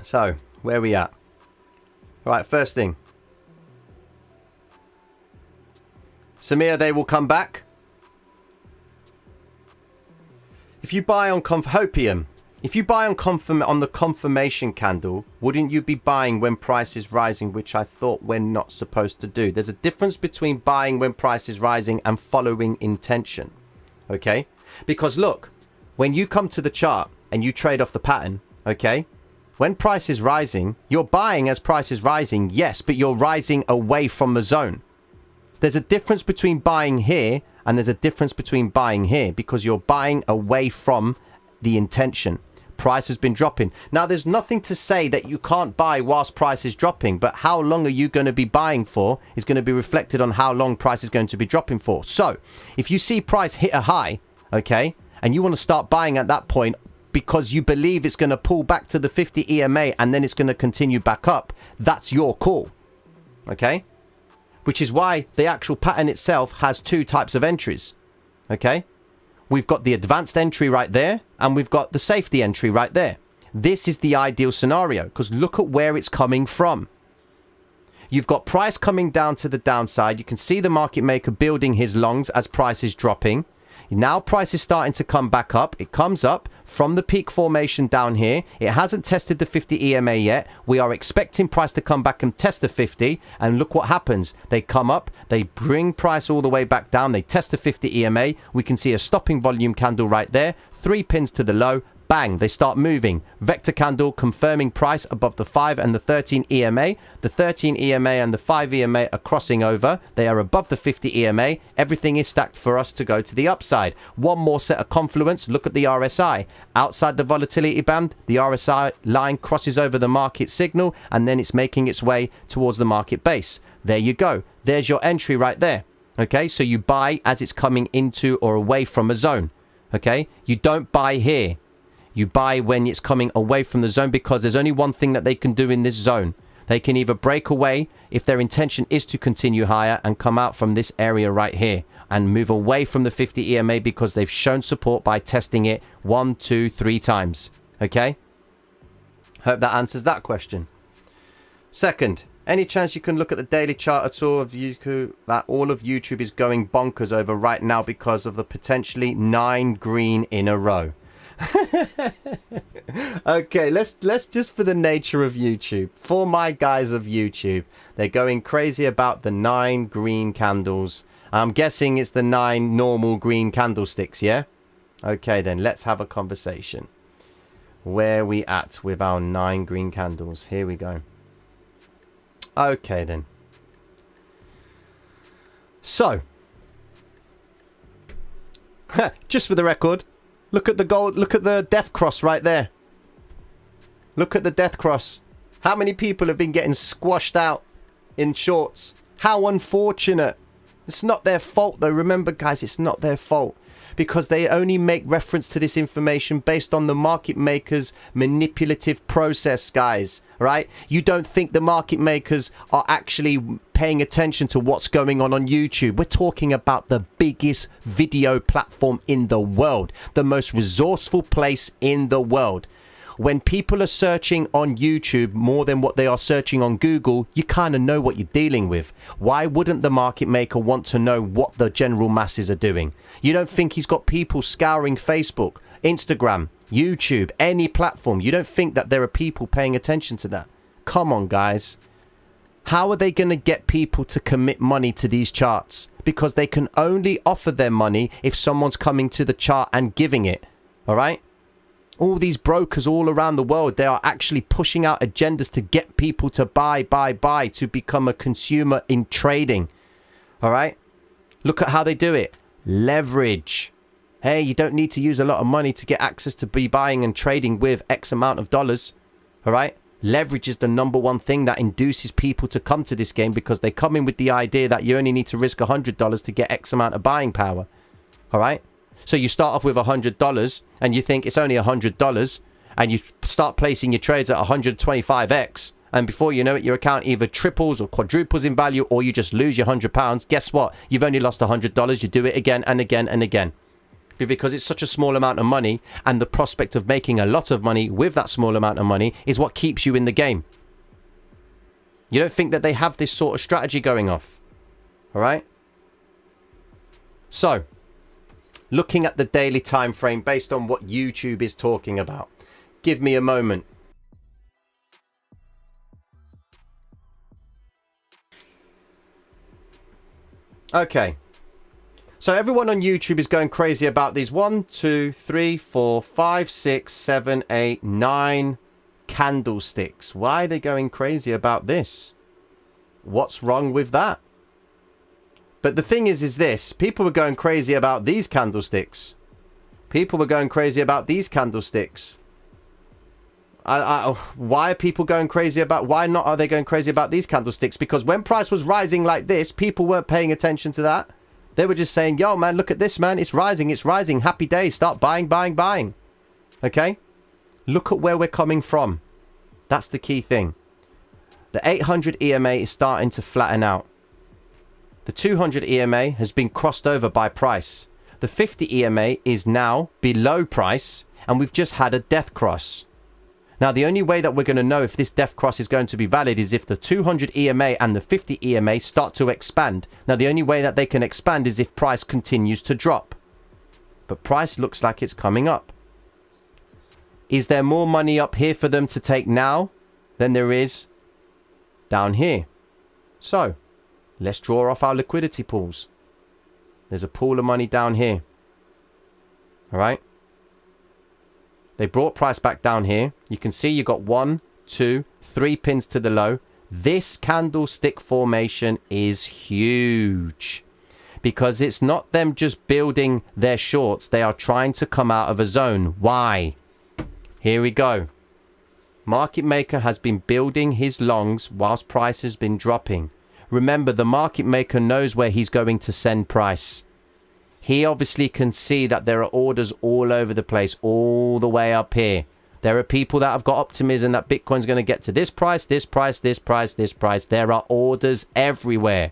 So, where are we at? All right, first thing. Samir, they will come back. If you buy on Hopium, if you buy on the confirmation candle, wouldn't you be buying when price is rising, which I thought we're not supposed to do? There's a difference between buying when price is rising and following intention. Okay? Because look, when you come to the chart and you trade off the pattern, okay? When price is rising, you're buying as price is rising, yes, but you're rising away from the zone. There's a difference between buying here and there's a difference between buying here because you're buying away from the intention. Price has been dropping. Now, there's nothing to say that you can't buy whilst price is dropping, but how long are you going to be buying for is going to be reflected on how long price is going to be dropping for. So if you see price hit a high, okay, and you want to start buying at that point because you believe it's going to pull back to the 50 EMA and then it's going to continue back up, that's your call, okay? Which is why the actual pattern itself has two types of entries, okay? We've got the advanced entry right there and we've got the safety entry right there. This is the ideal scenario because look at where it's coming from. You've got price coming down to the downside. You can see the market maker building his longs as price is dropping. Now price is starting to come back up. It comes up from the peak formation down here. It hasn't tested the 50 EMA yet. We are expecting price to come back and test the 50. And look what happens. They come up. They bring price all the way back down. They test the 50 EMA. We can see a stopping volume candle right there. 3 pins to the low. Bang, they start moving. Vector candle confirming price above the 5 and the 13 EMA. The 13 EMA and the 5 EMA are crossing over. They are above the 50 EMA. Everything is stacked for us to go to the upside. One more set of confluence. Look at the RSI. Outside the volatility band, the RSI line crosses over the market signal and then it's making its way towards the market base. There you go. There's your entry right there. Okay, so you buy as it's coming into or away from a zone. Okay, you don't buy here. You buy when it's coming away from the zone because there's only one thing that they can do in this zone. They can either break away if their intention is to continue higher and come out from this area right here and move away from the 50 EMA because they've shown support by testing it 1, 2, 3 times. Okay? Hope that answers that question. Second, any chance you can look at the daily chart at all of YouTube that all of YouTube is going bonkers over right now because of the potentially 9 green in a row? Okay, let's just for the nature of YouTube, for my guys of YouTube, they're going crazy about the 9 green candles. I'm guessing it's the 9 normal green candlesticks, yeah? Okay, then let's have a conversation. Where are we at with our 9 green candles? Here we go. Okay, then. So, just for the record, look at the gold, look at the death cross right there. Look at the death cross. How many people have been getting squashed out in shorts? How unfortunate. It's not their fault though. Remember guys, it's not their fault. Because they only make reference to this information based on the market maker's manipulative process, guys. Right? You don't think the market makers are actually paying attention to what's going on YouTube. We're talking about the biggest video platform in the world. The most resourceful place in the world. When people are searching on YouTube more than what they are searching on Google, you kind of know what you're dealing with. Why wouldn't the market maker want to know what the general masses are doing? You don't think he's got people scouring Facebook, Instagram, YouTube, any platform? You don't think that there are people paying attention to that? Come on, guys. How are they going to get people to commit money to these charts? Because they can only offer their money if someone's coming to the chart and giving it. All right? All these brokers all around the world, they are actually pushing out agendas to get people to buy, to become a consumer in trading. All right? Look at how they do it. Leverage. Hey, you don't need to use a lot of money to get access to be buying and trading with X amount of dollars. All right? Leverage is the number one thing that induces people to come to this game, because they come in with the idea that you only need to risk $100 to get X amount of buying power. All right? So you start off with $100 and you think it's only $100, and you start placing your trades at 125x. And before you know it, your account either triples or quadruples in value, or you just lose your £100. Guess what? You've only lost $100. You do it again and again and again. Because it's such a small amount of money, and the prospect of making a lot of money with that small amount of money is what keeps you in the game. You don't think that they have this sort of strategy going off. All right? So, looking at the daily time frame based on what YouTube is talking about. Give me a moment. Okay. So everyone on YouTube is going crazy about these 1, 2, 3, 4, 5, 6, 7, 8, 9 candlesticks. Why are they going crazy about this? What's wrong with that? But the thing is this. People were going crazy about these candlesticks. People were going crazy about these candlesticks. Why are people going crazy about... Why not are they going crazy about these candlesticks? Because when price was rising like this, people weren't paying attention to that. They were just saying, yo, man, look at this, man. It's rising. It's rising. Happy days. Start buying, buying, buying. Okay? Look at where we're coming from. That's the key thing. The 800 EMA is starting to flatten out. The 200 EMA has been crossed over by price. The 50 EMA is now below price, and we've just had a death cross. Now, the only way that we're going to know if this death cross is going to be valid is if the 200 EMA and the 50 EMA start to expand. Now, the only way that they can expand is if price continues to drop. But price looks like it's coming up. Is there more money up here for them to take now than there is down here? So, let's draw off our liquidity pools. There's a pool of money down here. All right? They brought price back down here. You can see you got 1, 2, 3 pins to the low. This candlestick formation is huge, because it's not them just building their shorts. They are trying to come out of a zone. Why? Here we go. Market maker has been building his longs whilst price has been dropping. Remember, the market maker knows where he's going to send price. He obviously can see that there are orders all over the place, all the way up here. There are people that have got optimism that Bitcoin's going to get to this price, this price, this price, this price. There are orders everywhere.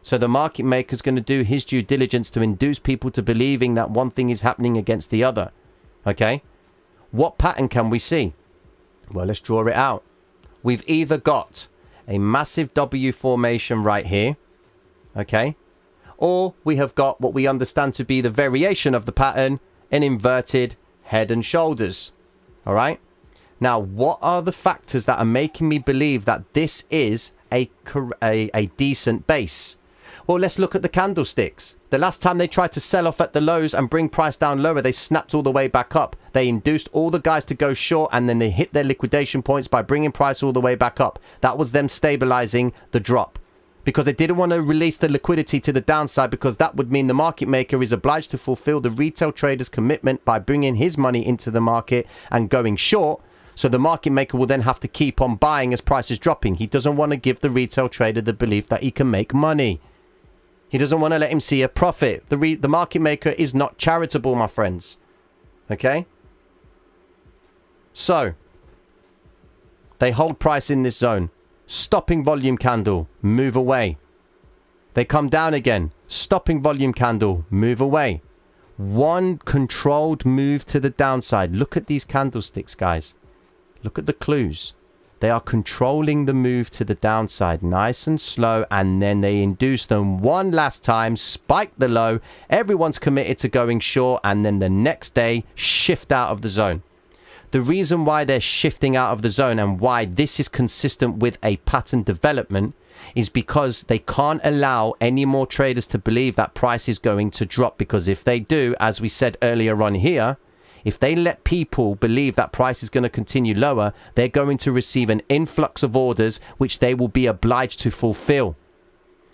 So the market maker is going to do his due diligence to induce people to believing that one thing is happening against the other. Okay? What pattern can we see? Well, let's draw it out. We've either got a massive W formation right here. Okay? Or we have got what we understand to be the variation of the pattern, an inverted head and shoulders. All right. Now, what are the factors that are making me believe that this is a decent base? Well, let's look at the candlesticks. The last time they tried to sell off at the lows and bring price down lower, they snapped all the way back up. They induced all the guys to go short, and then they hit their liquidation points by bringing price all the way back up. That was them stabilizing the drop, because they didn't want to release the liquidity to the downside, because that would mean the market maker is obliged to fulfill the retail trader's commitment by bringing his money into the market and going short. So the market maker will then have to keep on buying as price is dropping. He doesn't want to give the retail trader the belief that he can make money. He doesn't want to let him see a profit. The market maker is not charitable, my friends. Okay? So, they hold price in this zone. Stopping volume candle, move away. They come down again. Stopping volume candle, move away. One controlled move to the downside. Look at these candlesticks, guys. Look at the clues. They are controlling the move to the downside, nice and slow, and then they induce them one last time, spike the low. Everyone's committed to going short, and then the next day, shift out of the zone. The reason why they're shifting out of the zone and why this is consistent with a pattern development is because they can't allow any more traders to believe that price is going to drop. Because if they do, as we said earlier on here, if they let people believe that price is going to continue lower, they're going to receive an influx of orders which they will be obliged to fulfill.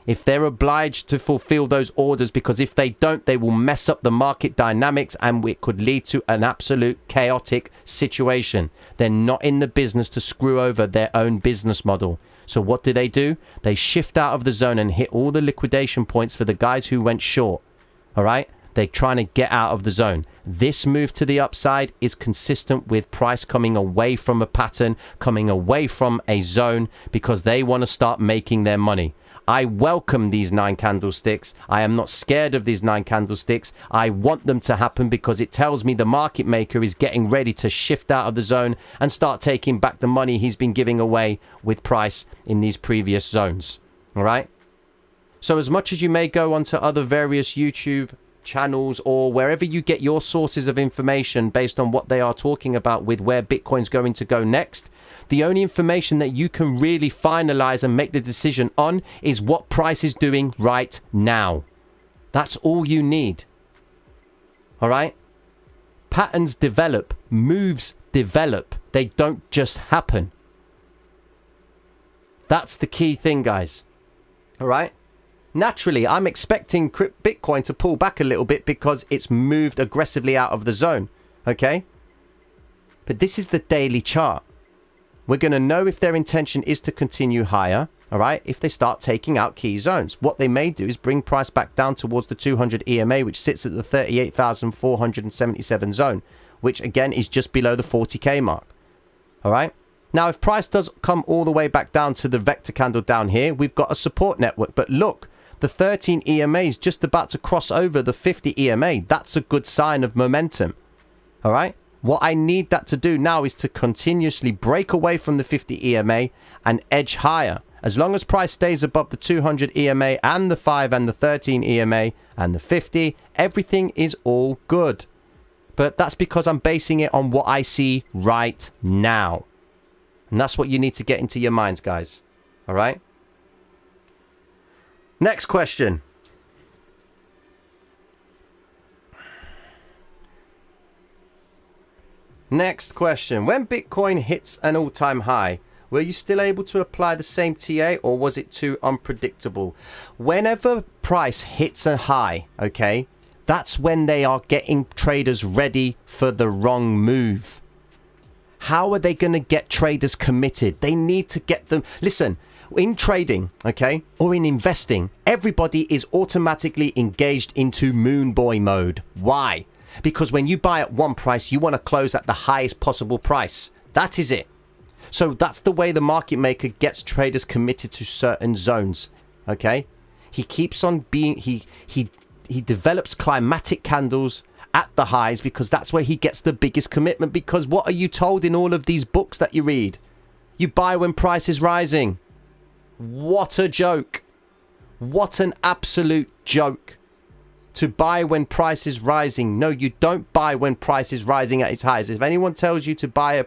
If they're obliged to fulfill those orders, because if they don't, they will mess up the market dynamics and it could lead to an absolute chaotic situation. They're not in the business to screw over their own business model. So what do? They shift out of the zone and hit all the liquidation points for the guys who went short. All right? They're trying to get out of the zone. This move to the upside is consistent with price coming away from a pattern, coming away from a zone, because they want to start making their money. I welcome these 9 candlesticks. I am not scared of these 9 candlesticks. I want them to happen because it tells me the market maker is getting ready to shift out of the zone and start taking back the money he's been giving away with price in these previous zones. All right? So as much as you may go onto other various YouTube channels or wherever you get your sources of information based on what they are talking about with where Bitcoin's going to go next, the only information that you can really finalize and make the decision on is what price is doing right now. That's all you need. All right? Patterns develop, moves develop. They don't just happen. That's the key thing, guys. All right? Naturally, I'm expecting Bitcoin to pull back a little bit because it's moved aggressively out of the zone. Okay? But this is the daily chart. We're going to know if their intention is to continue higher, all right, if they start taking out key zones. What they may do is bring price back down towards the 200 EMA, which sits at the 38,477 zone, which again is just below the 40k mark. All right. Now, if price does come all the way back down to the vector candle down here, we've got a support network. But look, the 13 EMA is just about to cross over the 50 EMA. That's a good sign of momentum. All right. What I need that to do now is to continuously break away from the 50 EMA and edge higher. As long as price stays above the 200 EMA and the 5 and the 13 EMA and the 50, everything is all good. But that's because I'm basing it on what I see right now. And that's what you need to get into your minds, guys. All right? Next question. Next question. When Bitcoin hits an all-time high, were you still able to apply the same TA or was it too unpredictable? Whenever price hits a high, okay, that's when they are getting traders ready for the wrong move. How are they going to get traders committed? They need to get them. Listen, in trading, okay, or in investing, everybody is automatically engaged into moon boy mode. Why? Because when you buy at one price, you want to close at the highest possible price. That is it. So that's the way the market maker gets traders committed to certain zones. Okay? He keeps on being, he develops climatic candles at the highs because that's where he gets the biggest commitment. Because what are you told in all of these books that you read? You buy when price is rising. What a joke. What an absolute joke. To buy when price is rising. No, you don't buy when price is rising at its highs. If anyone tells you to buy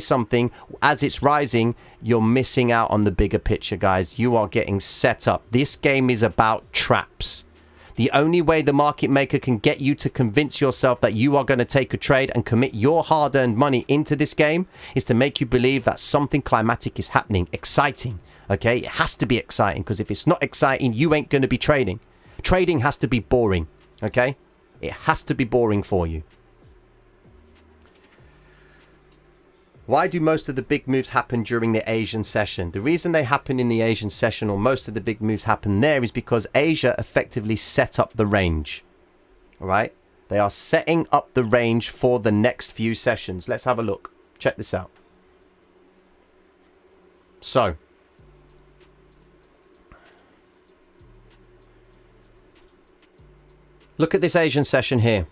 something as it's rising, you're missing out on the bigger picture, guys. You are getting set up. This game is about traps. The only way the market maker can get you to convince yourself that you are going to take a trade and commit your hard-earned money into this game is to make you believe that something climatic is happening. Exciting. Okay? It has to be exciting, because if it's not exciting, you ain't going to be trading. Trading has to be boring, okay? It has to be boring for you. Why do most of the big moves happen during the Asian session? The reason they happen in the Asian session, or most of the big moves happen there, is because Asia effectively set up the range. All right? They are setting up the range for the next few sessions. Let's have a look. Check this out. So, look at this Asian session here,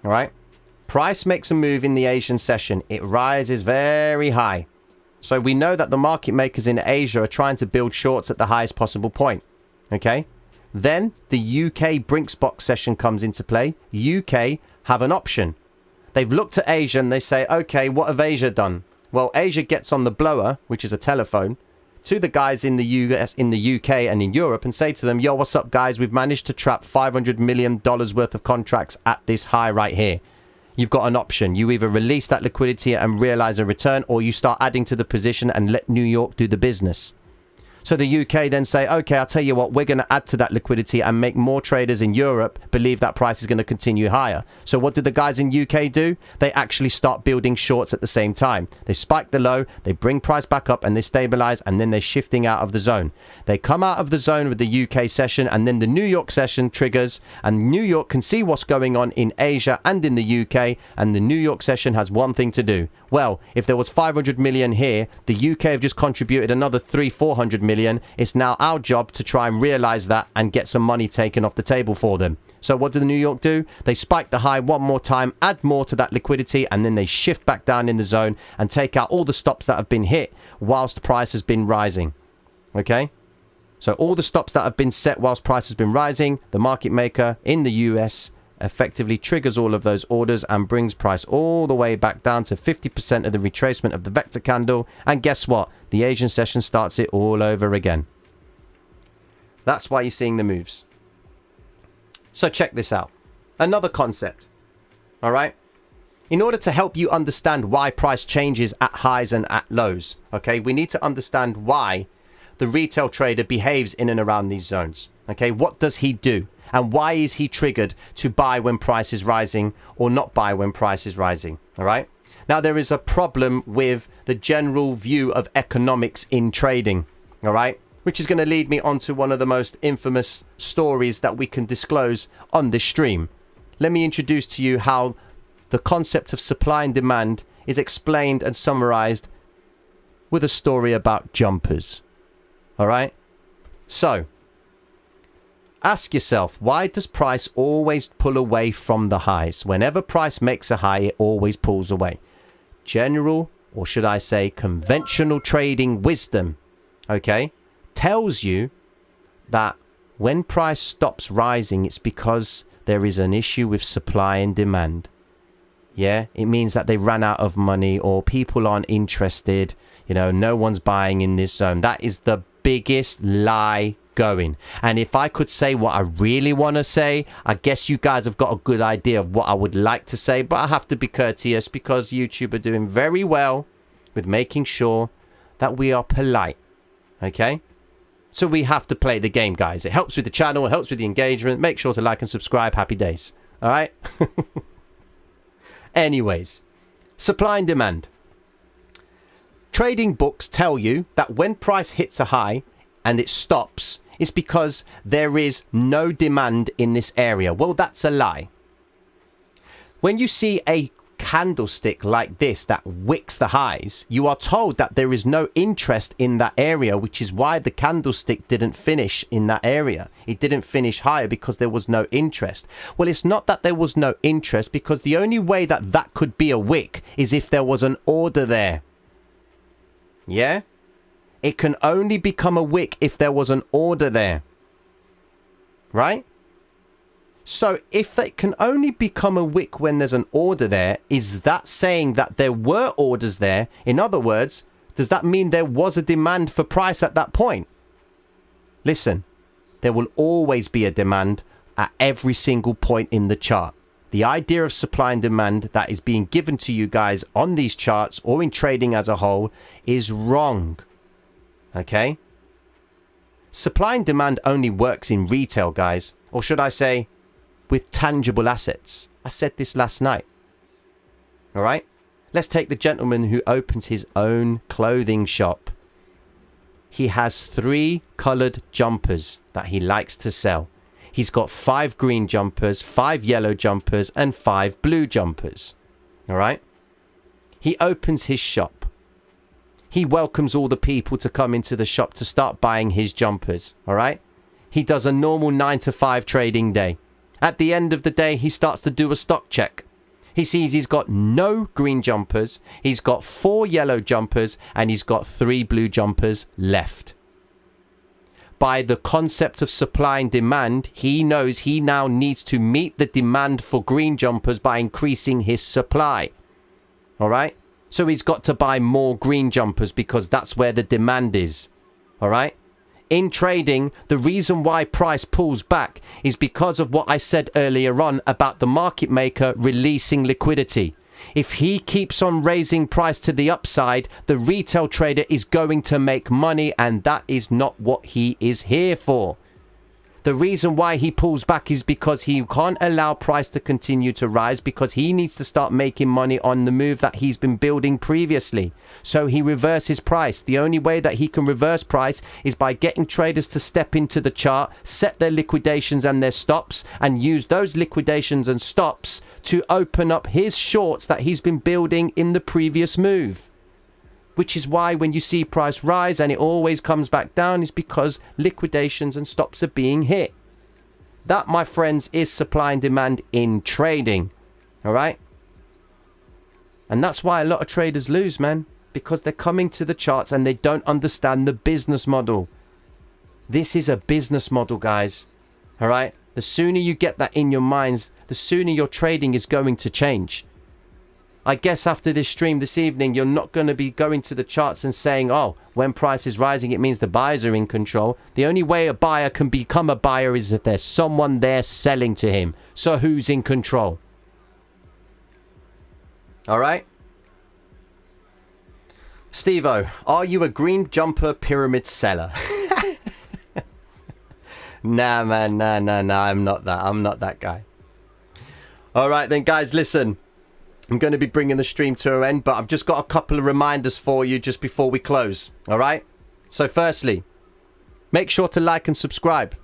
all right? Price makes a move in the Asian session. It rises very high. So we know that the market makers in Asia are trying to build shorts at the highest possible point, okay? Then the UK Brinks box session comes into play. UK have an option. They've looked at Asia and they say, okay, what have Asia done? Well, Asia gets on the blower, which is a telephone, to the guys in the US, in the UK and in Europe and say to them, yo, what's up, guys? We've managed to trap $500 million worth of contracts at this high right here. You've got an option. You either release that liquidity and realize a return, or you start adding to the position and let New York do the business. So the UK then say, okay, I'll tell you what, we're going to add to that liquidity and make more traders in Europe believe that price is going to continue higher. So what do the guys in UK do? They actually start building shorts at the same time. They spike the low, they bring price back up and they stabilize, and then they're shifting out of the zone. They come out of the zone with the UK session, and then the New York session triggers, and New York can see what's going on in Asia and in the UK, and the New York session has one thing to do. Well, if there was 500 million here, the UK have just contributed another 400 million. It's now our job to try and realize that and get some money taken off the table for them. So what do the New York do? They spike the high one more time, add more to that liquidity, and then they shift back down in the zone and take out all the stops that have been hit whilst the price has been rising. Okay? So all the stops that have been set whilst price has been rising, the market maker in the US effectively triggers all of those orders and brings price all the way back down to 50% of the retracement of the vector candle. And guess what? The Asian session starts it all over again. That's why you're seeing the moves. So check this out. Another concept. All right. In order to help you understand why price changes at highs and at lows, okay, we need to understand why the retail trader behaves in and around these zones. Okay, what does he do? And why is he triggered to buy when price is rising or not buy when price is rising? All right. Now, there is a problem with the general view of economics in trading. All right. Which is going to lead me on to one of the most infamous stories that we can disclose on this stream. Let me introduce to you how the concept of supply and demand is explained and summarized with a story about jumpers. All right. So ask yourself, why does price always pull away from the highs? Whenever price makes a high, it always pulls away. General, or should I say conventional trading wisdom, okay, tells you that when price stops rising, it's because there is an issue with supply and demand. Yeah, it means that they ran out of money or people aren't interested. You know, no one's buying in this zone. That is the biggest lie going. And if I could say what I really want to say, I guess you guys have got a good idea of what I would like to say, but I have to be courteous because YouTube are doing very well with making sure that we are polite. Okay? So we have to play the game, guys. It helps with the channel, it helps with the engagement. Make sure to like and subscribe. Happy days. All right? Anyways, supply and demand. Trading books tell you that when price hits a high and it stops, it's because there is no demand in this area. Well, that's a lie. When you see a candlestick like this that wicks the highs, you are told that there is no interest in that area, which is why the candlestick didn't finish in that area. It didn't finish higher because there was no interest. Well, it's not that there was no interest, because the only way that that could be a wick is if there was an order there. Yeah? It can only become a wick if there was an order there. Right? So if it can only become a wick when there's an order there, is that saying that there were orders there? In other words, does that mean there was a demand for price at that point? Listen, there will always be a demand at every single point in the chart. The idea of supply and demand that is being given to you guys on these charts or in trading as a whole is wrong. Okay? Supply and demand only works in retail, guys. Or should I say, with tangible assets. I said this last night. All right? Let's take the gentleman who opens his own clothing shop. He has 3 colored jumpers that he likes to sell. He's got 5 green jumpers, 5 yellow jumpers, and 5 blue jumpers. All right? He opens his shop. He welcomes all the people to come into the shop to start buying his jumpers. All right? He does a normal 9 to 5 trading day. At the end of the day, he starts to do a stock check. He sees he's got no green jumpers, he's got 4 yellow jumpers, and he's got 3 blue jumpers left. By the concept of supply and demand, he knows he now needs to meet the demand for green jumpers by increasing his supply. All right? So he's got to buy more green jumpers because that's where the demand is. All right? In trading, the reason why price pulls back is because of what I said earlier on about the market maker releasing liquidity. If he keeps on raising price to the upside, the retail trader is going to make money, and that is not what he is here for. The reason why he pulls back is because he can't allow price to continue to rise, because he needs to start making money on the move that he's been building previously. So he reverses price. The only way that he can reverse price is by getting traders to step into the chart, set their liquidations and their stops, and use those liquidations and stops to open up his shorts that he's been building in the previous move. Which is why when you see price rise and it always comes back down, is because liquidations and stops are being hit. That, my friends, is supply and demand in trading. All right? And that's why a lot of traders lose, man. Because they're coming to the charts and they don't understand the business model. This is a business model, guys. All right? The sooner you get that in your minds, the sooner your trading is going to change. I guess after this stream this evening, you're not going to be going to the charts and saying, oh, when price is rising, it means the buyers are in control. The only way a buyer can become a buyer is if there's someone there selling to him. So who's in control? All right. Steve-O, are you a green jumper pyramid seller? Nah, man, nah. I'm not that. I'm not that guy. All right, then, guys, listen. I'm going to be bringing the stream to an end, but I've just got a couple of reminders for you just before we close. All right? So firstly, make sure to like and subscribe.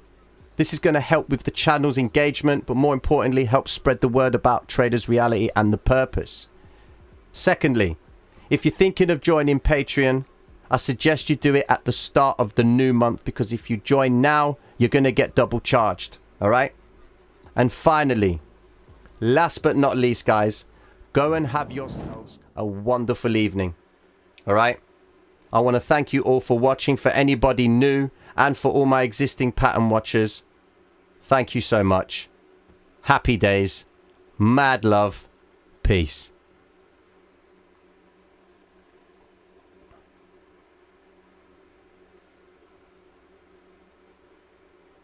This is going to help with the channel's engagement, but more importantly, help spread the word about Traders Reality and the purpose. Secondly, if you're thinking of joining Patreon, I suggest you do it at the start of the new month, because if you join now, you're going to get double charged. All right? And finally, last but not least, guys, go and have yourselves a wonderful evening. All right? I want to thank you all for watching. For anybody new and for all my existing pattern watchers, thank you so much. Happy days. Mad love. Peace.